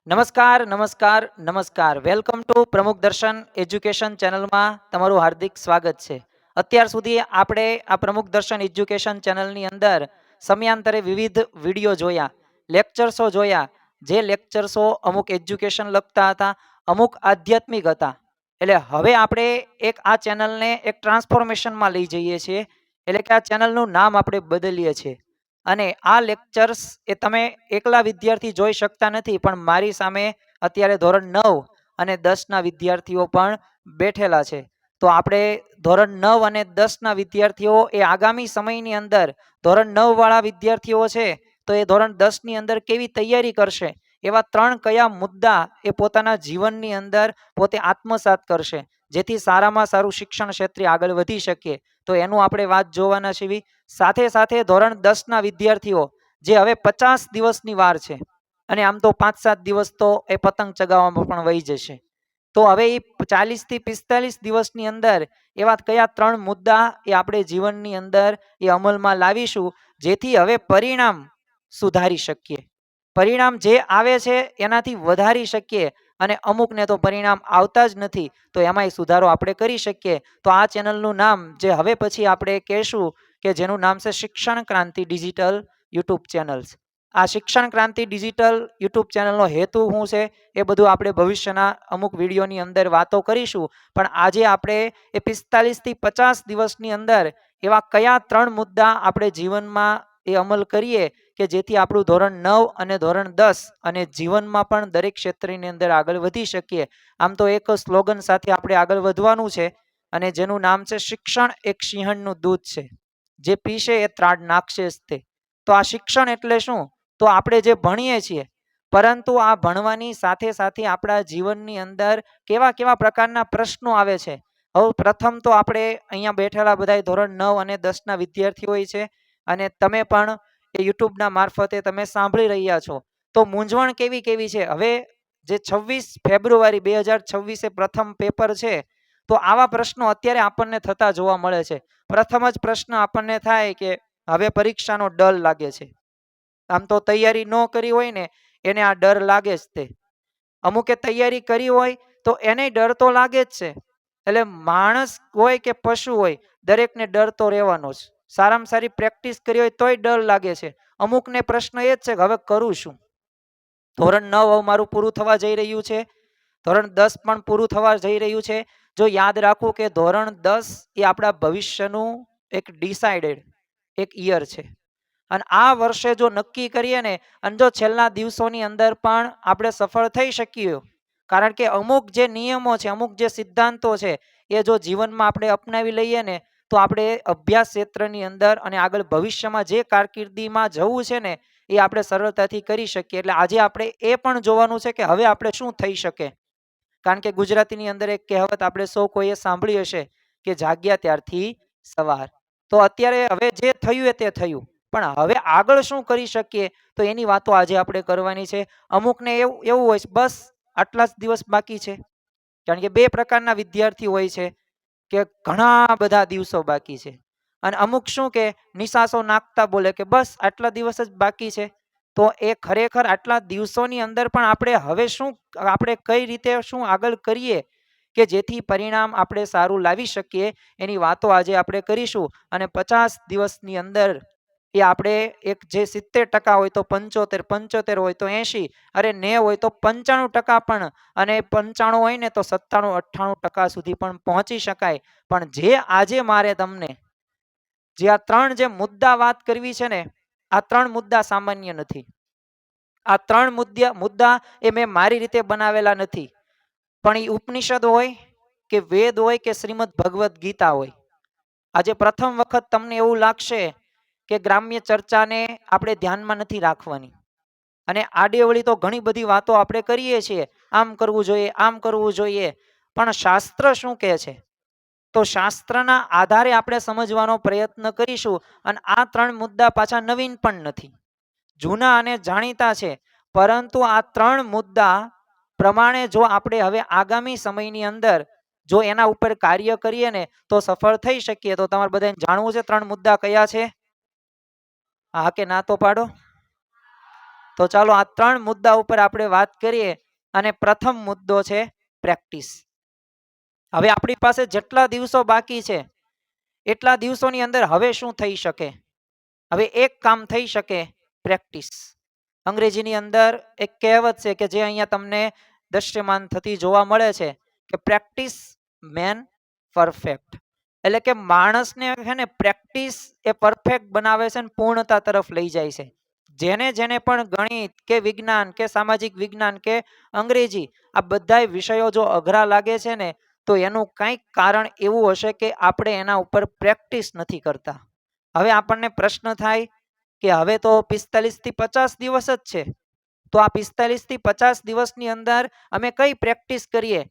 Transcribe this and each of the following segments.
નમસ્કાર નમસ્કાર નમસ્કાર વેલકમ ટુ પ્રમુખ દર્શન એજ્યુકેશન ચેનલમાં તમારું હાર્દિક સ્વાગત છે। અત્યાર સુધી આપણે આ પ્રમુખ દર્શન એજ્યુકેશન ચેનલની અંદર સમયાંતરે વિવિધ વિડીયો જોયા, લેક્ચર્સો જોયા, જે લેક્ચર્સો અમુક એજ્યુકેશન લગતા હતા, અમુક આધ્યાત્મિક હતા। એટલે હવે આપણે એક આ ચેનલને એક ટ્રાન્સફોર્મેશનમાં લઈ જઈએ છીએ, એટલે કે આ ચેનલનું નામ આપણે બદલીએ છીએ। અને આ લેક્ચર્સ એ તમે એકલા વિદ્યાર્થી જોઈ શકતા નથી, પણ મારી સામે અત્યારે ધોરણ 9 અને 10ના વિદ્યાર્થીઓ પણ બેઠેલા છે। તો આપણે ધોરણ 9 અને 10ના વિદ્યાર્થીઓ એ આગામી સમયની અંદર ધોરણ 9 વાળા વિદ્યાર્થીઓ છે તો એ ધોરણ 10ની અંદર કેવી તૈયારી કરશે, એવા 3 કયા મુદ્દા એ પોતાના જીવનની અંદર પોતે આત્મસાત કરશે, જેથી સારામાં સારું શિક્ષણ ક્ષેત્રે આગળ વધી શકે, તો એનું આપણે વાત જોવાના છીએ। સાથે સાથે ધોરણ 10ના વિદ્યાર્થીઓ જે હવે 50 દિવસની વાર છે, અને આમ તો 5-7 દિવસ તો એ પતંગ ચગાવવામાં પણ વહી જશે, તો હવે એ 40 થી 45 દિવસની અંદર એવા કયા 3 મુદ્દા એ આપણે જીવનની અંદર એ અમલમાં લાવીશું, જેથી હવે પરિણામ સુધારી શકીએ, પરિણામ જે આવે છે એનાથી વધારી શકીએ, અને અમુકને તો પરિણામ આવતા જ નથી, તો એમાંય સુધારો આપણે કરી શકીએ। તો આ ચેનલનું નામ જે હવે પછી આપણે કહેશું કે જેનું નામ છે શિક્ષણ ક્રાંતિ ડિજિટલ યુટ્યુબ ચેનલ્સ। આ શિક્ષણ ક્રાંતિ ડિજિટલ યુટ્યુબ ચેનલનો હેતુ શું છે એ બધું આપણે ભવિષ્યના અમુક વિડીયોની અંદર વાતો કરીશું, પણ આજે આપણે એ 45 થી 50 દિવસની અંદર એવા કયા 3 મુદ્દા આપણે જીવનમાં એ અમલ કરીએ કે જેથી આપણું ધોરણ 9 અને ધોરણ 10 અને જીવનમાં પણ દરેક ક્ષેત્રની અંદર આગળ વધી શકીએ। આમ તો એક સ્લોગન સાથે આપણે આગળ વધવાનું છે, અને જેનું નામ છે શિક્ષણ એક સિંહણનું દૂધ છે, જે પીશે એ ત્રાડ નાખશે જ તે। તો આ શિક્ષણ એટલે શું? તો આપણે જે ભણીએ છીએ, પરંતુ આ ભણવાની સાથે સાથે આપણા જીવનની અંદર કેવા કેવા પ્રકારના પ્રશ્નો આવે છે। હવે પ્રથમ તો આપણે અહીંયા બેઠેલા બધા ધોરણ 9 અને 10ના વિદ્યાર્થીઓ છે, અને તમે પણ એ યુટ્યુબના મારફતે તમે સાંભળી રહ્યા છો, તો મૂંઝવણ કેવી કેવી છે। હવે જે 26 ફેબ્રુઆરી 2026 પ્રથમ પેપર છે, તો આવા પ્રશ્નો અત્યારે આપણને થતા જોવા મળે છે। પ્રથમ જ પ્રશ્ન આપણને થાય કે હવે પરીક્ષાનો ડર લાગે છે। આમ તો તૈયારી ન કરી હોય ને એને આ ડર લાગે જ તે, અમુકે તૈયારી કરી હોય તો એને ડર તો લાગે જ છે। એટલે માણસ હોય કે પશુ હોય, દરેકને ડર તો રહેવાનો જ। સારામાં સારી પ્રેક્ટિસ કરી હોય તોય ડર લાગે છે। અમુકને પ્રશ્ન એ જ છે કે હવે કરું શું? ધોરણ 9 મારું પૂરું થવા જઈ રહ્યું છે, ધોરણ 10 પણ પૂરું થવા જઈ રહ્યું છે। જો યાદ રાખવું કે ધોરણ 10 એ આપણા ભવિષ્યનું એક ડિસાઇડેડ એક યર છે, અને આ વર્ષે જો નક્કી કરીએ ને, અને જો છેલ્લા દિવસોની અંદર પણ આપણે સફળ થઈ શકીએ, કારણ કે અમુક જે નિયમો છે, અમુક જે સિદ્ધાંતો છે, એ જો જીવનમાં આપણે અપનાવી લઈએ ને, તો આપણે અભ્યાસ ક્ષેત્રની અંદર અને આગળ ભવિષ્યમાં જે કારકિર્દીમાં જવું છે ને, એ આપણે સરળતાથી કરી શકીએ। એટલે આજે આપણે એ પણ જોવાનું છે કે હવે આપણે શું થઈ શકે, કારણ કે ગુજરાતીની અંદર એક કહેવત આપણે સૌ કોઈએ સાંભળી હશે કે જાગ્યા ત્યારથી સવાર। તો અત્યારે હવે જે થયું એ તે થયું, પણ હવે આગળ શું કરી શકીએ, તો એની વાતો આજે આપણે કરવાની છે। અમુકને એવું હોય છે બસ આટલા જ દિવસ બાકી છે, કારણ કે બે પ્રકારના વિદ્યાર્થી હોય છે કે ઘણા બધા દિવસો બાકી છે, અને અમુક શું કે નિશાસો નાખતા બોલે કે બસ આટલા દિવસ જ બાકી છે। તો એ ખરેખર આટલા દિવસોની અંદર પણ આપણે હવે શું, આપણે કઈ રીતે શું આગળ કરીએ કે જેથી પરિણામ આપણે સારું લાવી શકીએ, એની વાતો આજે આપણે કરીશું। અને 50 દિવસની અંદર એ આપણે એક જે 70% હોય તો 75, 75 હોય તો 80, અરે 90 હોય તો 95% પણ, અને 95 હોય ને તો 97-98% સુધી પણ પહોંચી શકાય। પણ જે આજે મારે તમને જે આ 3 જે મુદ્દા વાત કરવી છે ને, આ 3 મુદ્દા સામાન્ય નથી। આ 3 મુદ્દા એ મેં મારી રીતે બનાવેલા નથી, પણ એ ઉપનિષદ હોય કે વેદ હોય કે શ્રીમદ ભગવદ્ ગીતા હોય। આજે પ્રથમ વખત તમને એવું લાગશે કે ગ્રામ્ય ચર્ચાને આપણે ધ્યાનમાં નથી રાખવાની, અને આડેવળી તો ઘણી બધી વાતો આપણે કરીએ છીએ, આમ કરવું જોઈએ, આમ કરવું જોઈએ, પણ શાસ્ત્ર શું કહે છે, તો શાસ્ત્રના આધારે આપણે સમજવાનો પ્રયત્ન કરીશું। અને આ 3 મુદ્દા પાછા નવીન પણ નથી, જૂના અને જાણીતા છે, પરંતુ આ 3 મુદ્દા પ્રમાણે જો આપણે હવે આગામી સમયની અંદર જો એના ઉપર કાર્ય કરીએ ને તો સફળ થઈ શકીએ। તો તમારે બધાને જાણવું છે 3 મુદ્દા કયા છે? હા કે ના તો પાડો। તો ચાલો આ 3 મુદ્દા ઉપર આપણે વાત કરીએ અને પ્રથમ મુદ્દો છે પ્રેક્ટિસ. હવે આપણી પાસે જેટલા દિવસો બાકી છે એટલા દિવસોની અંદર હવે શું થઈ શકે? હવે એક કામ થઈ શકે, પ્રેક્ટિસ. અંગ્રેજીની અંદર એક કહેવત છે કે જે અહીંયા તમને દ્રશ્યમાન થતી જોવા મળે છે કે પ્રેક્ટિસ મેન પરફેક્ટ. એટલે કે માણસને છે ને પ્રેક્ટિસ એ પરફેક્ટ બનાવે છે અને પૂર્ણતા તરફ લઈ જાય છે. જેને જેને પણ ગણિત કે વિજ્ઞાન કે સામાજિક વિજ્ઞાન કે અંગ્રેજી આ બધા વિષયો જો અઘરા લાગે છે ને તો એનું કંઈક કારણ એવું હશે કે આપણે એના ઉપર પ્રેક્ટિસ નથી કરતા. હવે આપણને પ્રશ્ન થાય કે હવે તો 45 થી 50 દિવસ જ છે, તો આ 45 થી 50 દિવસની અંદર અમે કઈ પ્રેક્ટિસ કરીએ?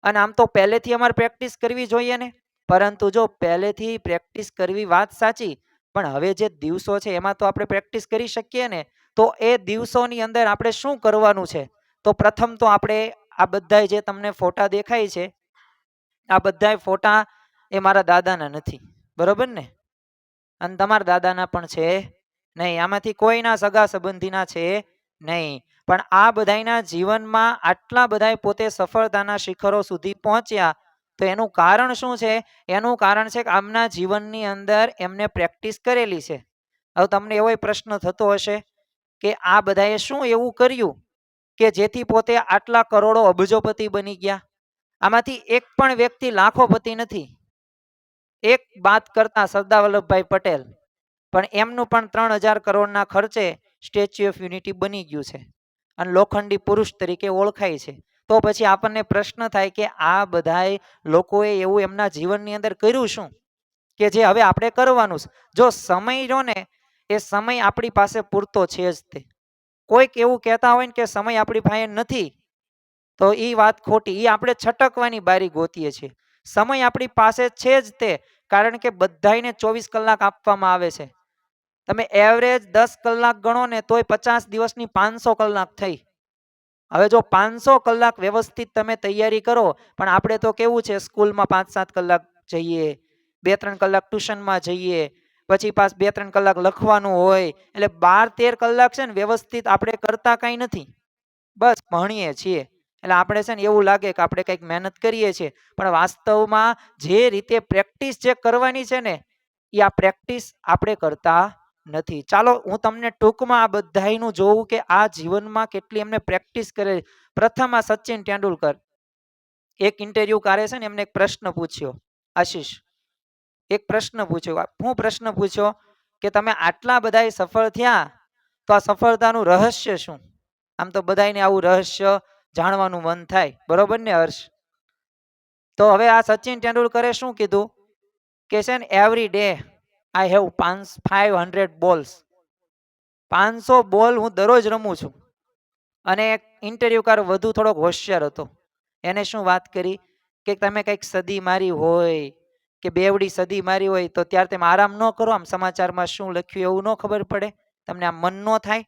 અને આમ તો પહેલેથી અમારે પ્રેક્ટિસ કરવી જોઈએ ને, પરંતુ જો પહેલેથી પ્રેક્ટિસ કરવી વાત સાચી, પણ હવે જે દિવસો છે એમાં તો આપણે પ્રેક્ટિસ કરી શકીએ ને. તો એ દિવસોની અંદર આપણે શું કરવાનું છે? તો પ્રથમ તો આપણે આ બધા જે તમને ફોટા દેખાય છે આ બધા ફોટા એ મારા દાદાના નથી, બરોબર ને? અને તમારા દાદાના પણ છે નહીં, આમાંથી કોઈના સગા સંબંધીના છે નહીં. પણ આ બધાના જીવનમાં આટલા બધા પોતે સફળતાના શિખરો સુધી પહોંચ્યા તો એનું કારણ શું છે? એનું કારણ છે કે આમના જીવનની અંદર એમને પ્રેક્ટિસ કરેલી છે. હવે તમને એવો પ્રશ્ન થતો હશે કે આ બધાએ શું એવું કર્યું કે જેથી પોતે આટલા કરોડો અબજોપતિ બની ગયા? આમાંથી એક પણ વ્યક્તિ લાખોપતિ નથી. એક વાત કરતા સરદાર વલ્લભભાઈ પટેલ, પણ એમનું પણ 3000 કરોડના ખર્ચે સ્ટેચ્યુ ઓફ યુનિટી બની ગયું છે અને લોખંડી પુરુષ તરીકે ઓળખાય છે. તો પછી આપણને પ્રશ્ન થાય કે આ બધાય લોકોએ એવું એમના જીવનની અંદર કર્યું શું કે જે હવે આપણે કરવાનું છે? જો સમય જો ને એ સમય આપણી પાસે પૂરતો છે જ તે. કોઈક એવું કહેતા હોય ને કે સમય આપણી પાસે નથી, તો એ વાત ખોટી. એ આપણે છટકવાની બારી ગોતીએ છીએ. સમય આપણી પાસે છે જ તે, કારણ કે બધાને 24 કલાક આપવામાં આવે છે. તમે એવરેજ 10 કલાક ગણો ને તોય 50 દિવસની 500 કલાક થઈ. હવે જો 500 કલાક વ્યવસ્થિત તમે તૈયારી કરો, પણ આપણે તો કેવું છે, સ્કૂલમાં 5-7 કલાક જઈએ, 2-3 કલાક ટ્યુશનમાં જઈએ, પછી પાસ 2-3 કલાક લખવાનું હોય, એટલે 12-13 કલાક છે ને વ્યવસ્થિત આપણે કરતા કઈ નથી, બસ ભણીએ છીએ. એટલે આપણે છે ને એવું લાગે કે આપણે કંઈક મહેનત કરીએ છીએ, પણ વાસ્તવમાં જે રીતે પ્રેક્ટિસ જે કરવાની છે ને એ આ પ્રેક્ટિસ આપણે કરતા નથી. ચાલો હું તમને ટૂંકમાં આ બધાયનું જોઉં કે આ જીવનમાં કેટલી એમને પ્રેક્ટિસ કરે. પ્રથમ આ સચિન તેંડુલકર, એક ઇન્ટરવ્યુકારે છે ને એમને એક પ્રશ્ન પૂછ્યો, આશીષ એક પ્રશ્ન પૂછ્યો. હું પ્રશ્ન પૂછ્યો કે તમે આટલા બધા સફળ થયા તો આ સફળતાનું રહસ્ય શું? આમ તો બધાને આવું રહસ્ય જાણવાનું મન થાય, બરોબર ને હર્ષ? તો હવે આ સચિન તેંડુલકરે શું કીધું કે છે ને every day I have 500 balls. 500 બોલ હું દરરોજ રમું છું. અને એક ઇન્ટરવ્યુકાર વધુ થોડોક હોશિયાર હતો, એને શું વાત કરી કે તમે કંઈક સદી મારી હોય કે બેવડી સદી મારી હોય તો ત્યારે તમે આરામ ન કરો, આમ સમાચારમાં શું લખ્યું એવું ન ખબર પડે? તમને આમ મન ન થાય?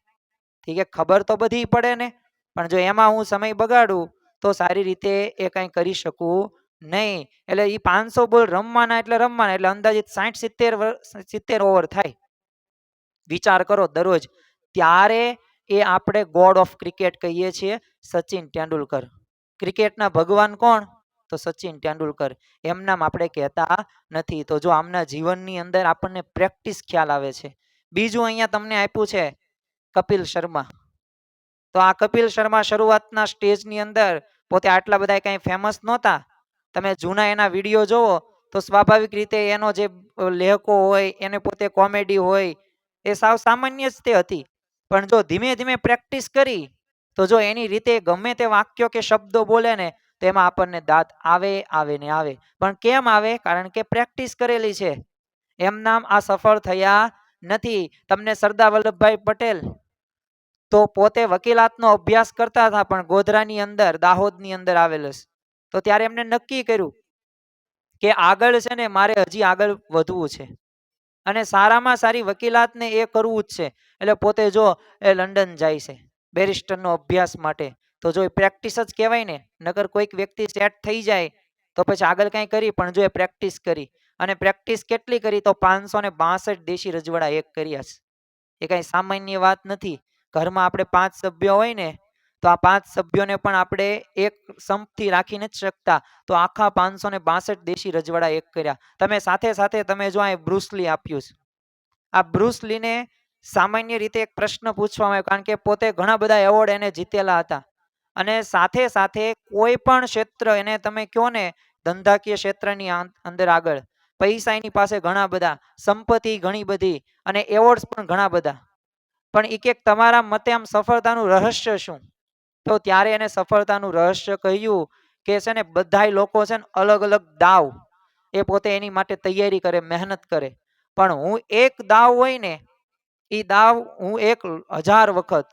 ઠીક છે, ખબર તો બધી પડે ને, પણ જો એમાં હું સમય બગાડું તો સારી રીતે એ કંઈ કરી શકું નહીં. એટલે એ 500 બોલ રમવાના એટલે રમવાના, એટલે અંદાજિત 60-70 ઓવર થાય. વિચાર કરો દરરોજ. ત્યારે એ આપણે ગોડ ઓફ ક્રિકેટ કહીએ છીએ સચિન તેંડુલકર. ક્રિકેટના ભગવાન કોણ? તો સચિન તેંડુલકર. એમ નામ આપણે કહેતા નથી. તો જો આમના જીવનની અંદર આપણને પ્રેક્ટિસ ખ્યાલ આવે છે. બીજું અહીંયા તમને આપ્યું છે કપિલ શર્મા. તો આ કપિલ શર્મા શરૂઆતના સ્ટેજની અંદર પોતે આટલા બધા કંઈ ફેમસ નહોતા. તમે જૂના એના વિડીયો જોવો તો સ્વાભાવિક રીતે એનો જે લેહકો હોય એને પોતે કોમેડી હોય એ સાવ સામાન્ય જ તે હતી. પણ જો ધીમે ધીમે પ્રેક્ટિસ કરી તો જો એની રીતે ગમે તે વાક્યો કે શબ્દો બોલે ને તો એમાં આપણને દાંત આવે ને આવે. પણ કેમ આવે? કારણ કે પ્રેક્ટિસ કરેલી છે. એમ નામ આ સફળ થયા નથી. તમને સરદાર વલ્લભભાઈ પટેલ તો પોતે વકીલાતનો અભ્યાસ કરતા હતા, પણ ગોધરાની અંદર, દાહોદની અંદર આવેલ છે. તો ત્યારે એમને નક્કી કર્યું કે આગળ છે ને મારે હજી આગળ વધવું છે અને સારામાં સારી વકીલાતને એ કરવું જ છે. એટલે પોતે જો એ લંડન જાય છે બેરિસ્ટરનો અભ્યાસ માટે. તો જો એ પ્રેક્ટિસ જ કહેવાય ને, નકર કોઈક વ્યક્તિ સેટ થઈ જાય તો પછી આગળ કાંઈ કરી, પણ જો એ પ્રેક્ટિસ કરી, અને પ્રેક્ટિસ કેટલી કરી તો 562 દેશી રજવાડા એક કર્યા છે. એ કાંઈ સામાન્ય વાત નથી. ઘરમાં આપણે 5 સભ્યો હોય ને, તો આ 5 સભ્યોને પણ આપણે એક સંપથી રાખી નથી શકતા. તો આખા 562 દેશી રજવાડા એક કર્યા. તમે સાથે સાથે તમે જો આ બ્રુસલી આપ્યું છે. આ બ્રુસલીને સામાન્ય રીતે એક પ્રશ્ન પૂછવામાં આવ્યો, કારણ કે પોતે ઘણા બધા એવોર્ડ એને જીતેલા હતા. અને સાથે સાથે કોઈ પણ ક્ષેત્ર એને તમે કહો ને, ધંધાકીય ક્ષેત્રની અંદર આગળ, પૈસા એની પાસે ઘણા બધા, સંપત્તિ ઘણી બધી અને એવોર્ડ્સ પણ ઘણા બધા. પણ એક તમારા મતે આમ સફળતાનું રહસ્ય શું? તો ત્યારે એને સફળતાનું રહસ્ય કહ્યું કે છે ને, બધાય લોકો છે ને અલગ અલગ દાવ એ પોતે એની માટે તૈયારી કરે, મહેનત કરે, પણ હું એક દાવ હોય ને, એ દાવ હું 1000 વખત,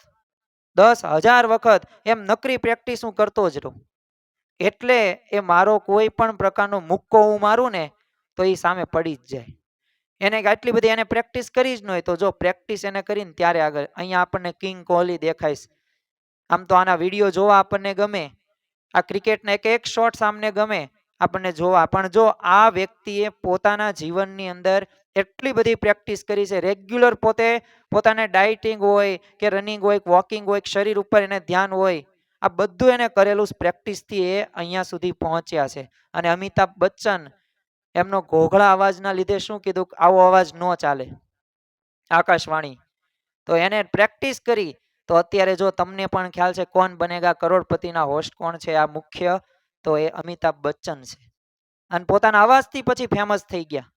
10,000 વખત એમ નકરી પ્રેક્ટિસ હું કરતો જ રહું. એટલે એ મારો કોઈ પણ પ્રકારનો મુક્કો હું મારું ને, તો એ સામે પડી જ જાય. એને આટલી બધી એને પ્રેક્ટિસ કરી જ ન હોય, તો જો પ્રેક્ટિસ એને કરીને ત્યારે આગળ. અહીંયા આપણને કિંગ કોહલી દેખાય છે. આમ તો આના વિડીયો જોવા આપણને ગમે, આ ક્રિકેટના એક એક શોટ સામને ગમે આપણને જોવા, પણ જો આ વ્યક્તિએ પોતાના જીવનની અંદર એટલી બધી પ્રેક્ટિસ કરી છે, રેગ્યુલર પોતે પોતાને ડાયટિંગ હોય કે રનિંગ હોય, વોકિંગ હોય, શરીર ઉપર એને ધ્યાન હોય, આ બધું એને કરેલું પ્રેક્ટિસથી એ અહીંયા સુધી પહોંચ્યા છે. અને અમિતાભ બચ્ચન એમનો ઘોઘળા અવાજના લીધે શું કીધું, આવો અવાજ ન ચાલે, આકાશવાણી. તો એને પ્રેક્ટિસ કરી. તો અત્યારે જો તમને પણ ખ્યાલ છે, કોણ બનેગા કરોડપતિના હોસ્ટ કોણ છે, આ મુખ્ય, તો એ અમિતાભ બચ્ચન છે. અને પોતાના અવાજથી પછી ફેમસ થઈ ગયા.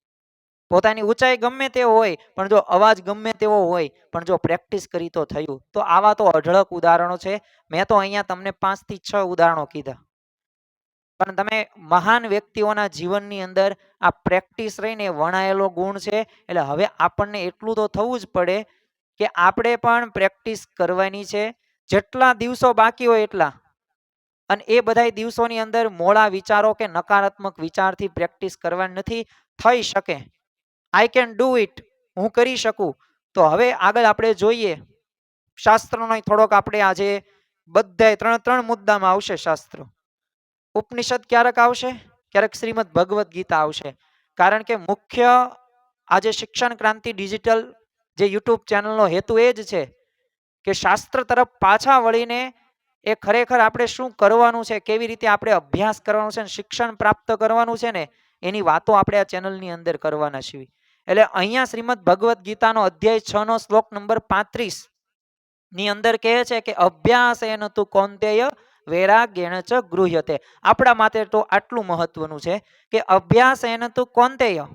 પોતાની ઊંચાઈ ગમે તે હોય, પણ જો અવાજ ગમે તેવો હોય, પણ જો પ્રેક્ટિસ કરી તો થયું. તો આવા તો અઢળક ઉદાહરણો છે. મેં તો અહીંયા તમને 5 થી 6 ઉદાહરણો કીધા, પણ તમે મહાન વ્યક્તિઓના જીવનની અંદર આ પ્રેક્ટિસ રહીને વણાયેલો ગુણ છે. એટલે હવે આપણને એટલું તો થવું જ પડે કે આપણે પણ પ્રેક્ટિસ કરવાની છે, જેટલા દિવસો બાકી હોય એટલા. અને એ બધા દિવસોની અંદર મોડા વિચારો કે નકારાત્મક વિચારથી પ્રેક્ટિસ કરવાની નથી. થઈ શકે, આઈ કેન ડુ ઇટ, હું કરી શકું. તો હવે આગળ આપણે જોઈએ શાસ્ત્રનો થોડોક. આપણે આજે બધા ત્રણ મુદ્દામાં આવશે શાસ્ત્ર. ઉપનિષદ ક્યારેક આવશે, ક્યારેક શ્રીમદ ભગવદ્ ગીતા આવશે. કારણ કે મુખ્ય આજે શિક્ષણ ક્રાંતિ ડિજિટલ જે યુટ્યુબ ચેનલનો હેતુ એ જ છે કે શાસ્ત્ર તરફ પાછા વળીને એ ખરેખર આપણે શું કરવાનું છે, કેવી રીતે આપણે અભ્યાસ કરવાનો છે, શિક્ષણ પ્રાપ્ત કરવાનું છે ને, એની વાતો આપણે આ ચેનલની અંદર કરવાના છીએ. એટલે અહીંયા શ્રીમદ ભગવદ્ ગીતાનો અધ્યાય 6 નો શ્લોક નંબર 35 ની અંદર કહે છે કે અભ્યાસેન તુ કૌંતેય વૈરાગ્યેણ ચ ગૃહ્યતે. આપણા માટે તો આટલું મહત્વનું છે કે અભ્યાસેન તુ કૌંતેય,